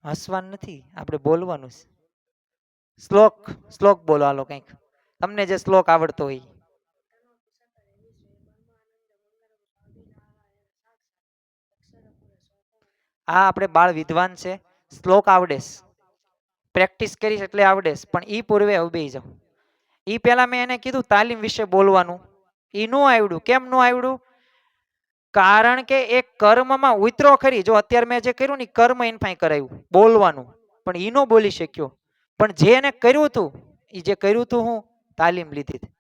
હસવાનું નથી, આપણે બોલવાનું છે. શ્લોક, શ્લોક બોલો હાલો કંઈક, તમને જે શ્લોક આવડતો હોય. આ આપણે બાળ વિદ્વાન છે, શ્લોક આવડે છે, પ્રેક્ટિસ કરીશ એટલે આવડે છે. પણ ઈ પૂર્વે હવે બેસી જાઓ. ઈ પહેલા મેં એને કીધું તાલીમ વિશે બોલવાનું, ઈ નો આવડ્યું. કેમ નો આવડ્યું? કારણ કે એ કર્મમાં ઉતરો ખરી. જો અત્યારે મેં જે કર્યું ને કર્મ એને પાસે કરાવ્યું બોલવાનું, પણ ઈ નો બોલી શક્યો. પણ જે એને કર્યું હતું એ જે કર્યું હતું હું તાલીમ લીધી હતી.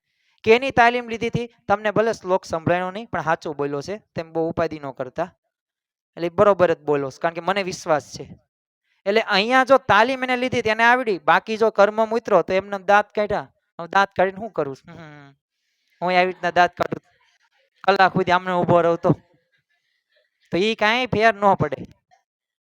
કેની તાલીમ લીધી હતી? તમને ભલે શ્લોક સંભળાયો નહીં પણ સાચો બોલ્યો છે, તેમ બહુ ઉપાધિ ન કરતા. એટલે બરોબર જ બોલો કારણ કે મને વિશ્વાસ છે. એટલે અહીંયા જો તાલીમ એને લીધી તેને આવડી, બાકી જો કર્મ ઉતરો તો એમને દાંત કાઢ્યા. દાંત કાઢીને શું કરું? હું આવી રીતના દાંત કાઢું કલાક સુધી આમને ઉભો રહું તો એ કાંઈ ફેર ન પડે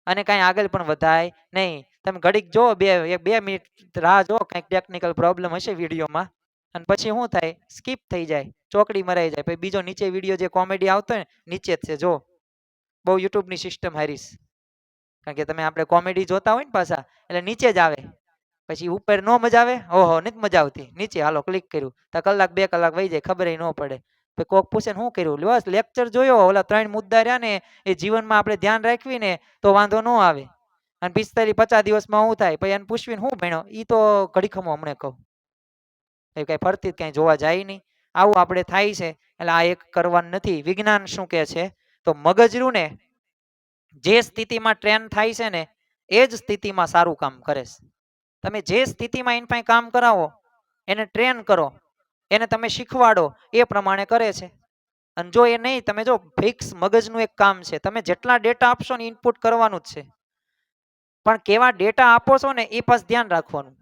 અને કાંઈ આગળ પણ વધાય નહીં. તમે ઘડીક જો, બે મિનિટ રાહ જો, કંઈક ટેકનિકલ પ્રોબ્લેમ હશે વિડીયોમાં અને પછી શું થાય, સ્કીપ થઈ જાય, ચોકડી મરાઈ જાય. પછી બીજો નીચે વિડીયો જે કોમેડી આવતો હોય ને નીચે જ છે. જો બહુ યુટ્યુબની સિસ્ટમ હારીશ, કારણ કે તમે આપણે કોમેડી જોતા હોય ને પાછા એટલે નીચે જ આવે. પછી ઉપર નો મજા આવે, ઓહો નથી મજા આવતી, નીચે હાલો ક્લિક કર્યું તો કલાક બે કલાક વહી જાય, ખબર ન પડે. પછી કોક પૂછે ને શું કર્યું, બસ લેક્ચર જોયો, ઓલા 3 મુદ્દા રહ્યા ને એ જીવનમાં આપણે ધ્યાન રાખવી ને તો વાંધો ન આવે. અને 45-50 દિવસમાં શું થાય, પછી એને પૂછવીને શું ભણ્યો, એ તો ઘડી ખમો હમણે કહું. એ કઈ ફરતી કઈ જોવા જાય નહીં. આવું આપણે થાય છે. એટલે આ એક કરવાનું નથી. વિજ્ઞાન શું કહે છે તો મગજરું ને જે સ્થિતિમાં ટ્રેન થાય છે ને એ જ સ્થિતિમાં સારું કામ કરે છે. તમે જે સ્થિતિમાં એની પાસે કામ કરાવો, એને ટ્રેન કરો, એને તમે શીખવાડો, એ પ્રમાણે કરે છે. અને જો એ નહીં, તમે જો ફિક્સ મગજનું એક કામ છે, તમે જેટલા ડેટા આપશો ને ઇનપુટ કરવાનું જ છે. પણ કેવા ડેટા આપો છો ને એ પાસ ધ્યાન રાખવાનું.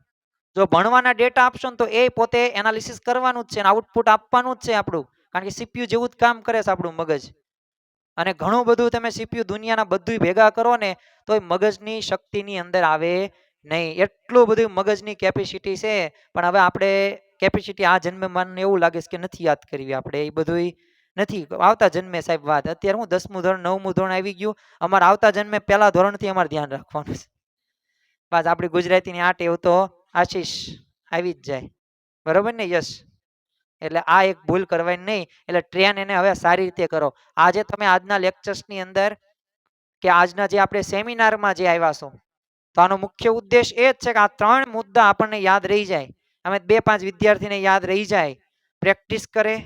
જો ભણવાના ડેટા આપશો ને તો એ પોતે એનાલિસિસ કરવાનું જ છે અને આઉટપુટ આપવાનું જ છે આપણું. કારણ કે સીપીયુ જેવું જ કામ કરે છે આપણું મગજ. અને ઘણું બધું તમે સીપીયુ દુનિયાના બધું ભેગા કરો ને તો એ મગજની શક્તિની અંદર આવે નહીં. એટલું બધું મગજની કેપેસિટી છે. પણ હવે આપણે કેપેસિટી આ જન્મે મને એવું લાગે છે કે નથી યાદ કરવી આપણે. એ બધું નથી આવતા જન્મે સાહેબ વાત. અત્યારે હું 10મું ધોરણ 9મું ધોરણ આવી ગયું. અમારે આવતા જન્મે પહેલા ધોરણથી અમારે ધ્યાન રાખવાનું છે. પાછ આપણી ગુજરાતીની આ ટેવ તો આશીષ આવી જ જાય, બરોબર ને યશ? એટલે આ એક ભૂલ કરવાની નહીં. એટલે ટ્રેન એને હવે સારી રીતે કરો. આજે તમે આજના લેક્ચર્સની અંદર કે આજના જે આપણે સેમિનારમાં જે આવ્યા છો તો આનો મુખ્ય ઉદ્દેશ એ જ છે કે આ 3 મુદ્દા આપણને યાદ રહી જાય. અમે 2-5 વિદ્યાર્થીને યાદ રહી જાય, પ્રેક્ટિસ કરે,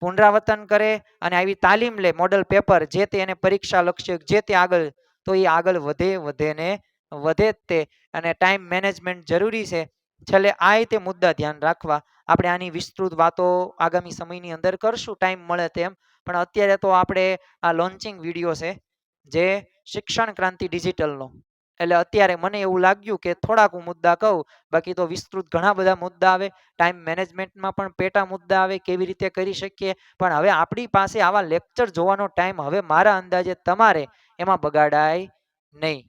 પુનરાવર્તન કરે અને આવી તાલીમ લે, મોડલ પેપર જે તે એને પરીક્ષા લક્ષ્ય જે તે આગળ, તો એ આગળ વધે ને વધે જ તે. અને ટાઈમ મેનેજમેન્ટ જરૂરી છે. છેલ્લે આ રીતે મુદ્દા ધ્યાન રાખવા. આપણે આની વિસ્તૃત વાતો આગામી સમયની અંદર કરશું ટાઈમ મળે તેમ. પણ અત્યારે તો આપણે આ લોન્ચિંગ વિડીયો છે જે શિક્ષણ ક્રાંતિ ડિજિટલનો. એટલે અત્યારે મને એવું લાગ્યું કે થોડાક હું મુદ્દા કહું, બાકી તો વિસ્તૃત ઘણા બધા મુદ્દા આવે. ટાઈમ મેનેજમેન્ટમાં પણ પેટા મુદ્દા આવે, કેવી રીતે કરી શકીએ. પણ હવે આપણી પાસે આવા લેક્ચર જોવાનો ટાઈમ હવે મારા અંદાજે તમારે એમાં બગાડાય નહીં.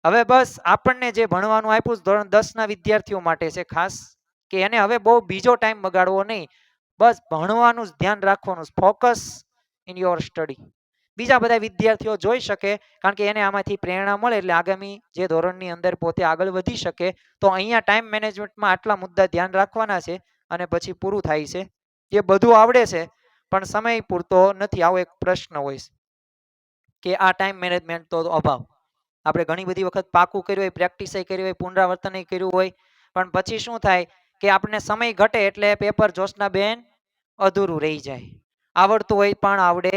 હવે બસ આપણને જે ભણવાનું આપ્યું ધોરણ 10ના વિદ્યાર્થીઓ માટે છે ખાસ, કે એને હવે બહુ બીજો ટાઈમ બગાડવો નહીં. બસ ભણવાનું જ ધ્યાન રાખવાનું, ફોકસ ઇન યોર સ્ટડી. બીજા બધા વિદ્યાર્થીઓ જોઈ શકે, કારણ કે એને આમાંથી પ્રેરણા મળે એટલે આગામી જે ધોરણની અંદર પોતે આગળ વધી શકે. તો અહીંયા ટાઈમ મેનેજમેન્ટમાં આટલા મુદ્દા ધ્યાન રાખવાના છે અને પછી પૂરું થાય છે. એ બધું આવડે છે પણ સમય પૂરતો નથી. આવો એક પ્રશ્ન હોય કે આ ટાઈમ મેનેજમેન્ટ તો અભાવ. આપણે ઘણી બધી વખત પાકું કર્યું હોય, પ્રેક્ટિસ કર્યું હોય, પુનરાવર્તન કર્યું હોય, પણ પછી શું થાય કે આપણને સમય ઘટે એટલે પેપર જોશનાબેન અધૂરું રહી જાય. આવડતું હોય પણ આવડે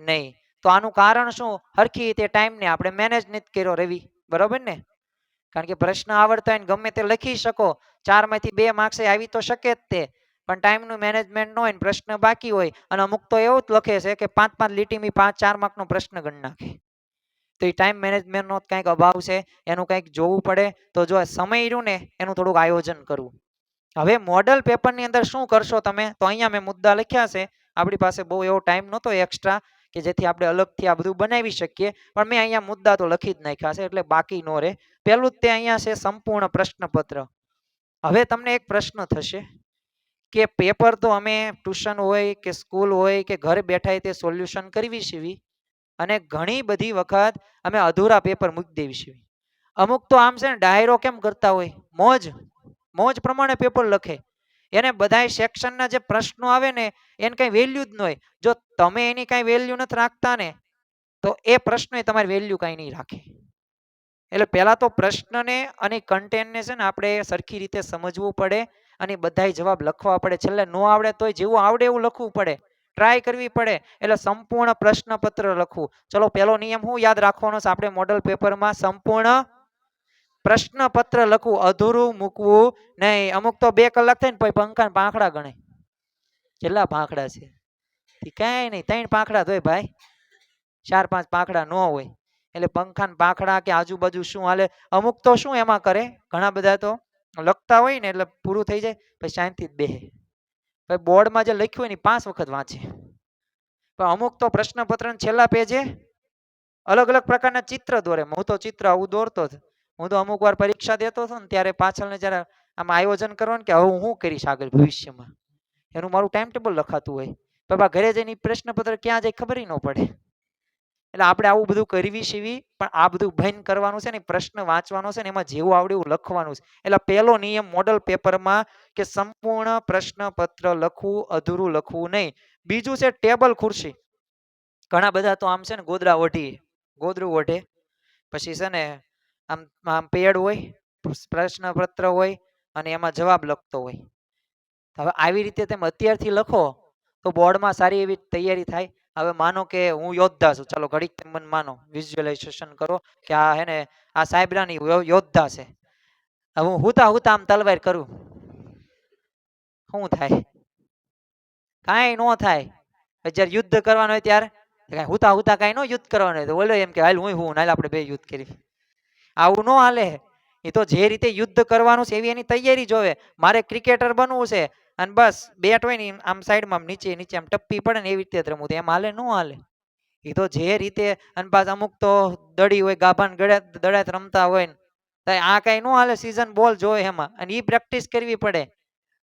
નહીં. તો આનું કારણ શું? હરખી રીતે ટાઈમને આપણે મેનેજ નથી કર્યો રવિ, બરોબર ને? કારણ કે પ્રશ્ન આવડતા હોય ગમે તે લખી શકો, 4માંથી 2 માર્ક્સ આવી તો શકે જ તે, પણ ટાઈમનું મેનેજમેન્ટ ન હોય ને પ્રશ્ન બાકી હોય અને અમુક તો એવું જ લખે છે કે 5 લીટીમાં 4 માર્કનો પ્રશ્ન ગણી નાખે. તો એ ટાઈમ મેનેજમેન્ટનો કંઈક અભાવ છે, એનું કંઈક જોવું પડે. તો જો સમય રહ્યું ને એનું થોડુંક આયોજન કરવું. હવે મોડલ પેપરની અંદર શું કરશો તમે, તો અહીંયા મેં મુદ્દા લખ્યા છે. આપણી પાસે બહુ એવો ટાઈમ નહોતો એક્સ્ટ્રા કે જેથી આપણે અલગથી આ બધું બનાવી શકીએ, પણ મેં અહીંયા મુદ્દા તો લખી જ નાખ્યા છે એટલે બાકી ન રહે. પહેલું જ તે અહીંયા છે સંપૂર્ણ પ્રશ્નપત્ર. હવે તમને એક પ્રશ્ન થશે કે પેપર તો અમે ટ્યુશન હોય કે સ્કૂલ હોય કે ઘરે બેઠા તે સોલ્યુશન કરવી છીએ, અને ઘણી બધી વખત અમે અધૂરા પેપર મૂકી દેવી છીએ. અમુક તો આમ છે ને ડાયરો કેમ કરતા હોય, મોજ પ્રમાણે પેપર લખે. એને બધા સેક્શનના જે પ્રશ્નો આવે ને એને કઈ વેલ્યુ જ ન હોય. જો તમે એની કઈ વેલ્યુ નથી રાખતા ને તો એ પ્રશ્નો તમારી વેલ્યુ કઈ નહીં રાખે. એટલે પહેલા તો પ્રશ્નને અને કન્ટેન્ટને છે ને આપણે સરખી રીતે સમજવું પડે અને બધાય જવાબ લખવા પડે. છેલ્લે ન આવડે તોય જેવું આવડે એવું લખવું પડે, ટ્રાય કરવી પડે. એટલે સંપૂર્ણ પ્રશ્નપત્ર લખવું. ચલો પહેલો નિયમ શું યાદ રાખવાનો છે આપણે મોડલ પેપરમાં? સંપૂર્ણ પ્રશ્નપત્ર લખવું, અધૂરું મૂકવું નહીં. અમુક તો 2 કલાક થાય ને પછી પંખા પાંખડા ગણે. કેટલા પાંખડા છે? કઈ નહીં, 3 પાંખડા હોય ભાઈ, 4-5 પાંખડા ન હોય. એટલે પંખા પાંખડા કે આજુબાજુ શું હાલે. અમુક તો શું એમાં કરે, ઘણા બધા તો લખતા હોય ને એટલે પૂરું થઈ જાય પછી શાંતિ જ બેહે. પછી બોર્ડમાં જે લખ્યું હોય ને 5 વખત વાંચે. પણ અમુક તો પ્રશ્નપત્રના છેલ્લા પેજે અલગ અલગ પ્રકારના ચિત્ર દોરે. હું તો ચિત્ર આવું દોરતો જ. હું તો અમુક વાર પરીક્ષા દેતો હતો ને ત્યારે પાછળને જયારે આમ આયોજન કરવાનું કે હવે હું શું કરીશ આગળ ભવિષ્યમાં, એનું મારું ટાઈમ ટેબલ લખાતું હોય. બાબા ઘરે જઈને પ્રશ્નપત્ર ક્યાં જાય ખબર ન પડે. એટલે આપણે આવું બધું કરવી છીએ, પણ આ બધું બંધ કરવાનું છે ને, પ્રશ્ન વાંચવાનો છે ને એમાં જેવું આવડે એવું લખવાનું છે. એટલે પહેલો નિયમ મોડલ પેપરમાં કે સંપૂર્ણ પ્રશ્નપત્ર લખવું, અધૂરું લખવું નહીં. બીજું છે ટેબલ ખુરશી. ઘણા બધા તો આમ છે ને ગોદરું ઓઢે, પછી છે ને આમ પેડ હોય, પ્રશ્નપત્ર હોય અને એમાં જવાબ લખતો હોય. હવે આવી રીતે તમે અત્યારથી લખો તો બોર્ડમાં સારી એવી તૈયારી થાય. હવે માનો કે હું યોદ્ધા છું, ચાલો ઘડીક તમે મને માનો, વિઝ્યુઅલાઇઝેશન કરો કે આ હે ને આ સાહેબરાની યોદ્ધા છે. હવે હું હુતા આમ તલવાર કરું, શું થાય? કાંઈ ન થાય. જ્યારે યુદ્ધ કરવાનું હોય ત્યારે કઈ હુતા કઈ ન યુદ્ધ કરવાનું હોય તો બોલો એમ કે હાલ હું હાલ આપણે 2 યુદ્ધ કરી. આવું ન હાલે. એ તો જે રીતે યુદ્ધ કરવાનું છે એવી એની તૈયારી જોવે. મારે ક્રિકેટર બનવું છે અને બસ બેટ હોય ને આમ સાઈડમાં નીચે આમ ટપ્પી પડે ને એવી રીતે જ રમવું, એમ હાલે ન હાલે. એ તો જે રીતે, અને પાછ અમુક તો દડી હોય, ગાભાન દડાત રમતા હોય ને, તો આ કઈ ન હાલે. સીઝન બોલ જોવે એમાં, અને એ પ્રેક્ટિસ કરવી પડે.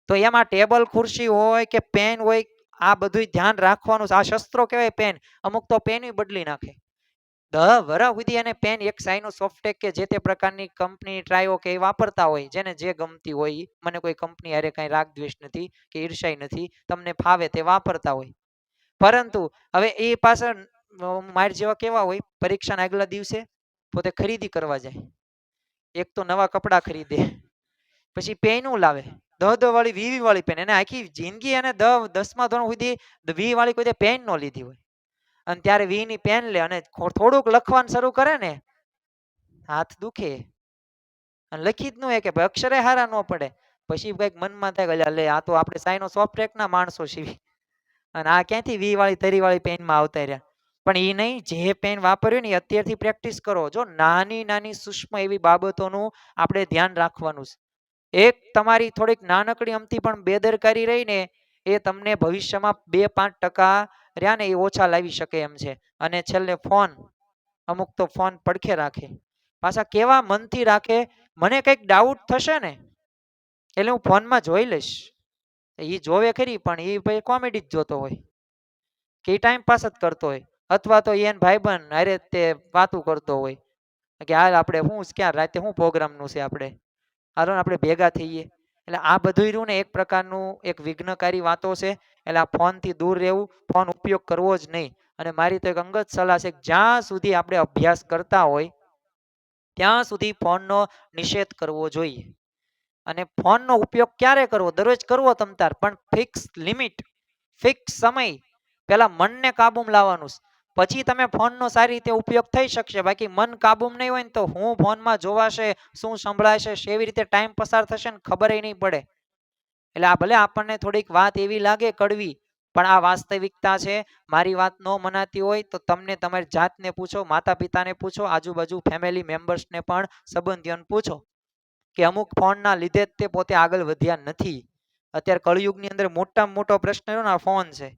તો એમાં ટેબલ ખુરશી હોય કે પેન હોય, આ બધું ધ્યાન રાખવાનું. આ શસ્ત્રો કહેવાય પેન. અમુક તો પેન બદલી નાખે. 10 વર્ષ સુધી એને પેન એક સાઈનો સોફ્ટેક કે જે તે પ્રકારની કંપની ટ્રાયો કે વાપરતા હોય, જેને જે ગમતી હોય. મને કોઈ કંપની હારે કઈ રાગ દ્વેષ નથી કે ઈર્ષાઈ નથી, તમને ફાવે તે વાપરતા હોય. પરંતુ હવે એ પાછળ માર જેવા કેવા હોય, પરીક્ષાના આગલા દિવસે પોતે ખરીદી કરવા જાય. એક તો નવા કપડા ખરીદે, પછી પેનું લાવે 10 વાળી 20 વાળી પેન. એને આખી જિંદગી એને 10મા ધોરણ સુધી 20 વાળી કોઈ પેન ન લીધી હોય, અને ત્યારે 20 ની પેન લે અને થોડુંક લખવાનું શરૂ કરે ને હાથ દુખે અને લખી જ ન હોય કે અક્ષરે હારા ન પડે. પછી કઈક મનમાં થાય લે આ તો આપણે સાઈનો સોફ્ટવેર ના માણસો છીએ, અને આ ક્યાંથી 20 વાળી 30 વાળી પેનમાં આવતા રહ્યા. પણ એ નહીં, જે પેન વાપર્યું ને અત્યારથી પ્રેક્ટિસ કરો. જો નાની નાની સૂક્ષ્મ એવી બાબતોનું આપણે ધ્યાન રાખવાનું છે. એક તમારી થોડીક નાનકડી અમથી પણ બેદરકારી રહી ને એ તમને ભવિષ્યમાં 2-5% રહ્યા ને એ ઓછા લાવી શકે એમ છે. અને છેલ્લે ફોન, અમુક તો ફોન પડખે રાખે, પાછા કેવા મનથી રાખે. મને કંઈક ડાઉટ થશે ને એટલે હું ફોનમાં જોઈ લઈશ. એ જોવે ખરી પણ એ ભાઈ કોમેડી જ જોતો હોય કે ટાઈમ પાસ જ કરતો હોય, અથવા તો એને ભાઈબંધ અરે તે વાતું કરતો હોય કે હાલ આપણે શું ક્યાં રાતે શું પ્રોગ્રામનું છે, હાલો આપણે ભેગા થઈએ. એટલે આ બધું રહ્યું ને એક પ્રકારનું એક વિઘ્નકારી વાતો છે. એટલે આ ફોનથી દૂર રહેવું, ફોન ઉપયોગ કરવો જ નહીં. અને મારી તો એક અંગત સલાહ છે કે જ્યાં સુધી આપણે અભ્યાસ કરતા હોય ત્યાં સુધી ફોનનો નિષેધ કરવો જોઈએ. અને ફોનનો ઉપયોગ ક્યારે કરવો? દરરોજ કરવો તમતાર, પણ ફિક્સ લિમિટ, ફિક્સ સમય. પહેલા મનને કાબૂમાં લાવવાનું, પછી તમે ફોનનો સારી રીતે ઉપયોગ થઈ શકશે. બાકી મન કાબૂમાં નહીં હોય ને તો હું ફોનમાં જોવાશે, શું સંભળાશે, એવી રીતે ટાઈમ પસાર થશે ને ખબર નહીં પડે. એટલે આ ભલે આપણને થોડીક વાત એવી લાગે કડવી, પણ આ વાસ્તવિકતા છે. મારી વાત ન મનાતી હોય તો તમને તમારી જાતને પૂછો, માતા પિતાને પૂછો, આજુબાજુ ફેમિલી મેમ્બર્સને પણ સંબંધીઓને પૂછો કે અમુક ફોનના લીધે જ તે પોતે આગળ વધ્યા નથી. અત્યારે કળિયુગની અંદર મોટામાં મોટો પ્રશ્ન રહ્યો ને આ ફોન છે.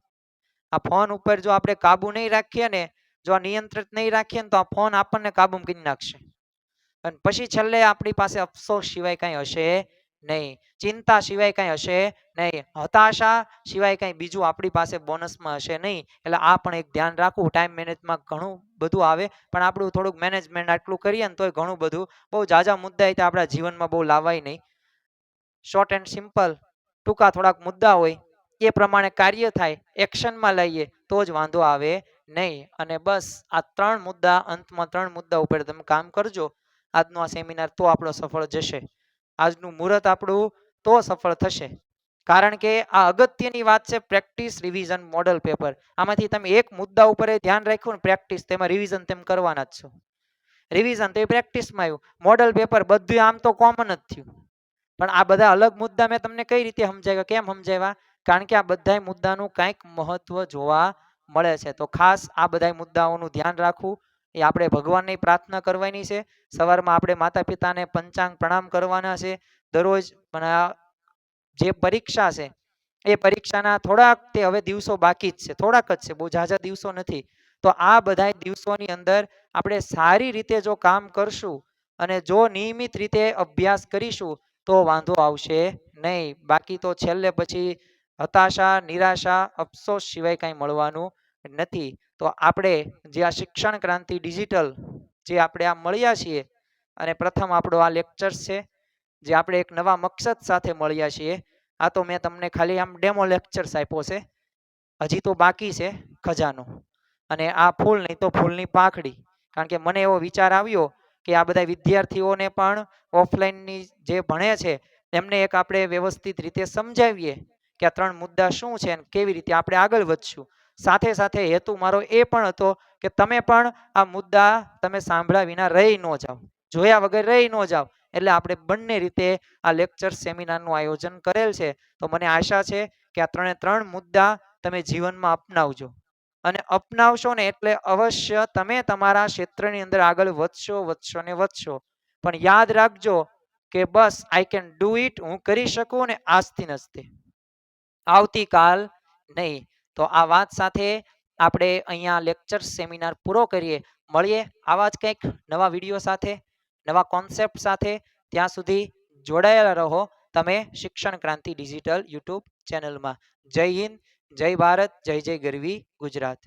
આ ફોન ઉપર જો આપણે કાબુ નહીં રાખીએ ને, જો આ નિયંત્રિત નહીં રાખીએ ને, તો આ ફોન આપણને કાબૂમાં કરી નાખશે. અને પછી છેલ્લે આપણી પાસે અફસોસ સિવાય કંઈ હશે નહીં, ચિંતા સિવાય કંઈ હશે નહીં, હતાશા સિવાય કંઈ બીજું આપણી પાસે બોનસમાં હશે નહીં. એટલે આ પણ એક ધ્યાન રાખવું. ટાઈમ મેનેજમાં ઘણું બધું આવે, પણ આપણું થોડુંક મેનેજમેન્ટ આટલું કરીએ ને તોય ઘણું બધું, બહુ ઝાઝા મુદ્દા આપણા જીવનમાં બહુ લાવાય નહીં. શોર્ટ એન્ડ સિમ્પલ, ટૂંકા થોડાક મુદ્દા હોય, એ પ્રમાણે કાર્ય થાય, એક્શનમાં લઈએ તો જ વાંધો આવે નહીં. અને બસ આ 3 મુદ્દા, અંતમાં 3 મુદ્દા ઉપર તમે કામ કરજો. આજનો આ સેમિનાર તો આપણો સફળ જશે. આજનું મુહૂર્ત આપણું તો સફળ થશે. કારણ કે આ અગત્યની વાત છે, પ્રેક્ટિસ રિવિઝન મોડલ પેપર. આમાંથી તમે એક મુદ્દા ઉપર ધ્યાન રાખ્યું ને, પ્રેક્ટિસ, તેમાં રિવિઝન તેમ કરવાના જ છો. રિવિઝન તો એ પ્રેક્ટિસમાં આવ્યું, મોડલ પેપર બધું આમ તો કોમન જ થયું. પણ આ બધા અલગ મુદ્દા મેં તમને કઈ રીતે સમજાવ્યા, કેમ સમજાવ્યા? કારણ કે આ બધા મુદ્દાનું કંઈક મહત્વ જોવા મળે છે. તો ખાસ આ બધા મુદ્દાઓનું ધ્યાન રાખવું. એ આપણે ભગવાનની પ્રાર્થના કરવાની છે. સવારમાં આપણે માતા પિતાને પંચાંગ પ્રણામ કરવાના છે દરરોજ. પણ જે પરીક્ષા છે એ પરીક્ષાના થોડાક તે હવે દિવસો બાકી જ છે, થોડાક જ છે, બહુ ઝાઝા દિવસો નથી. તો આ બધા દિવસોની અંદર આપણે સારી રીતે જો કામ કરશું અને જો નિયમિત રીતે અભ્યાસ કરીશું તો વાંધો આવશે નહીં. બાકી તો છેલ્લે પછી હતાશા, નિરાશા, અફસોસ સિવાય કંઈ મળવાનું નથી. તો આપણે જે આ શિક્ષણ ક્રાંતિ ડિજિટલ જે આપણે આ મળ્યા છીએ, અને પ્રથમ આપણો આ લેક્ચર છે, જે આપણે એક નવા મકસદ સાથે મળ્યા છીએ. આ તો મેં તમને ખાલી આમ ડેમો લેક્ચર્સ આપ્યો છે, હજી તો બાકી છે ખજાનો. અને આ ફૂલ નહીં તો ફૂલની પાંખડી. કારણ કે મને એવો વિચાર આવ્યો કે આ બધા વિદ્યાર્થીઓને પણ ઓફલાઈનની જે ભણે છે એમને એક આપણે વ્યવસ્થિત રીતે સમજાવીએ કે આ 3 મુદ્દા શું છે અને કેવી રીતે આપણે આગળ વધશું. સાથે સાથે હેતુ મારો એ પણ હતો કે તમે પણ આ મુદ્દા તમે સાંભળ્યા વિના રહી ન જાઓ, જોયા વગર રહી ન જાઓ. એટલે આપણે બંને રીતે આ લેક્ચર સેમિનારનું આયોજન કરેલ છે. તો મને આશા છે કે આ 3 મુદ્દા તમે જીવનમાં અપનાવજો. અને અપનાવશો ને એટલે અવશ્ય તમે તમારા ક્ષેત્રની અંદર આગળ વધશો, વધશો ને વધશો. પણ યાદ રાખજો કે બસ આઈ કેન ડુ ઇટ, હું કરી શકું, ને આજથી નજથી, આવતીકાલ નહીં. તો આ વાત સાથે આપણે અહીંયા લેક્ચર સેમિનાર પૂરો કરીએ. મળીએ આવા જ કંઈક નવા વિડીયો સાથે, નવા કોન્સેપ્ટ સાથે. ત્યાં સુધી જોડાયેલા રહો તમે શિક્ષણ ક્રાંતિ ડિજિટલ યુટ્યુબ ચેનલમાં. જય હિન્દ, જય ભારત, જય જય ગરવી ગુજરાત.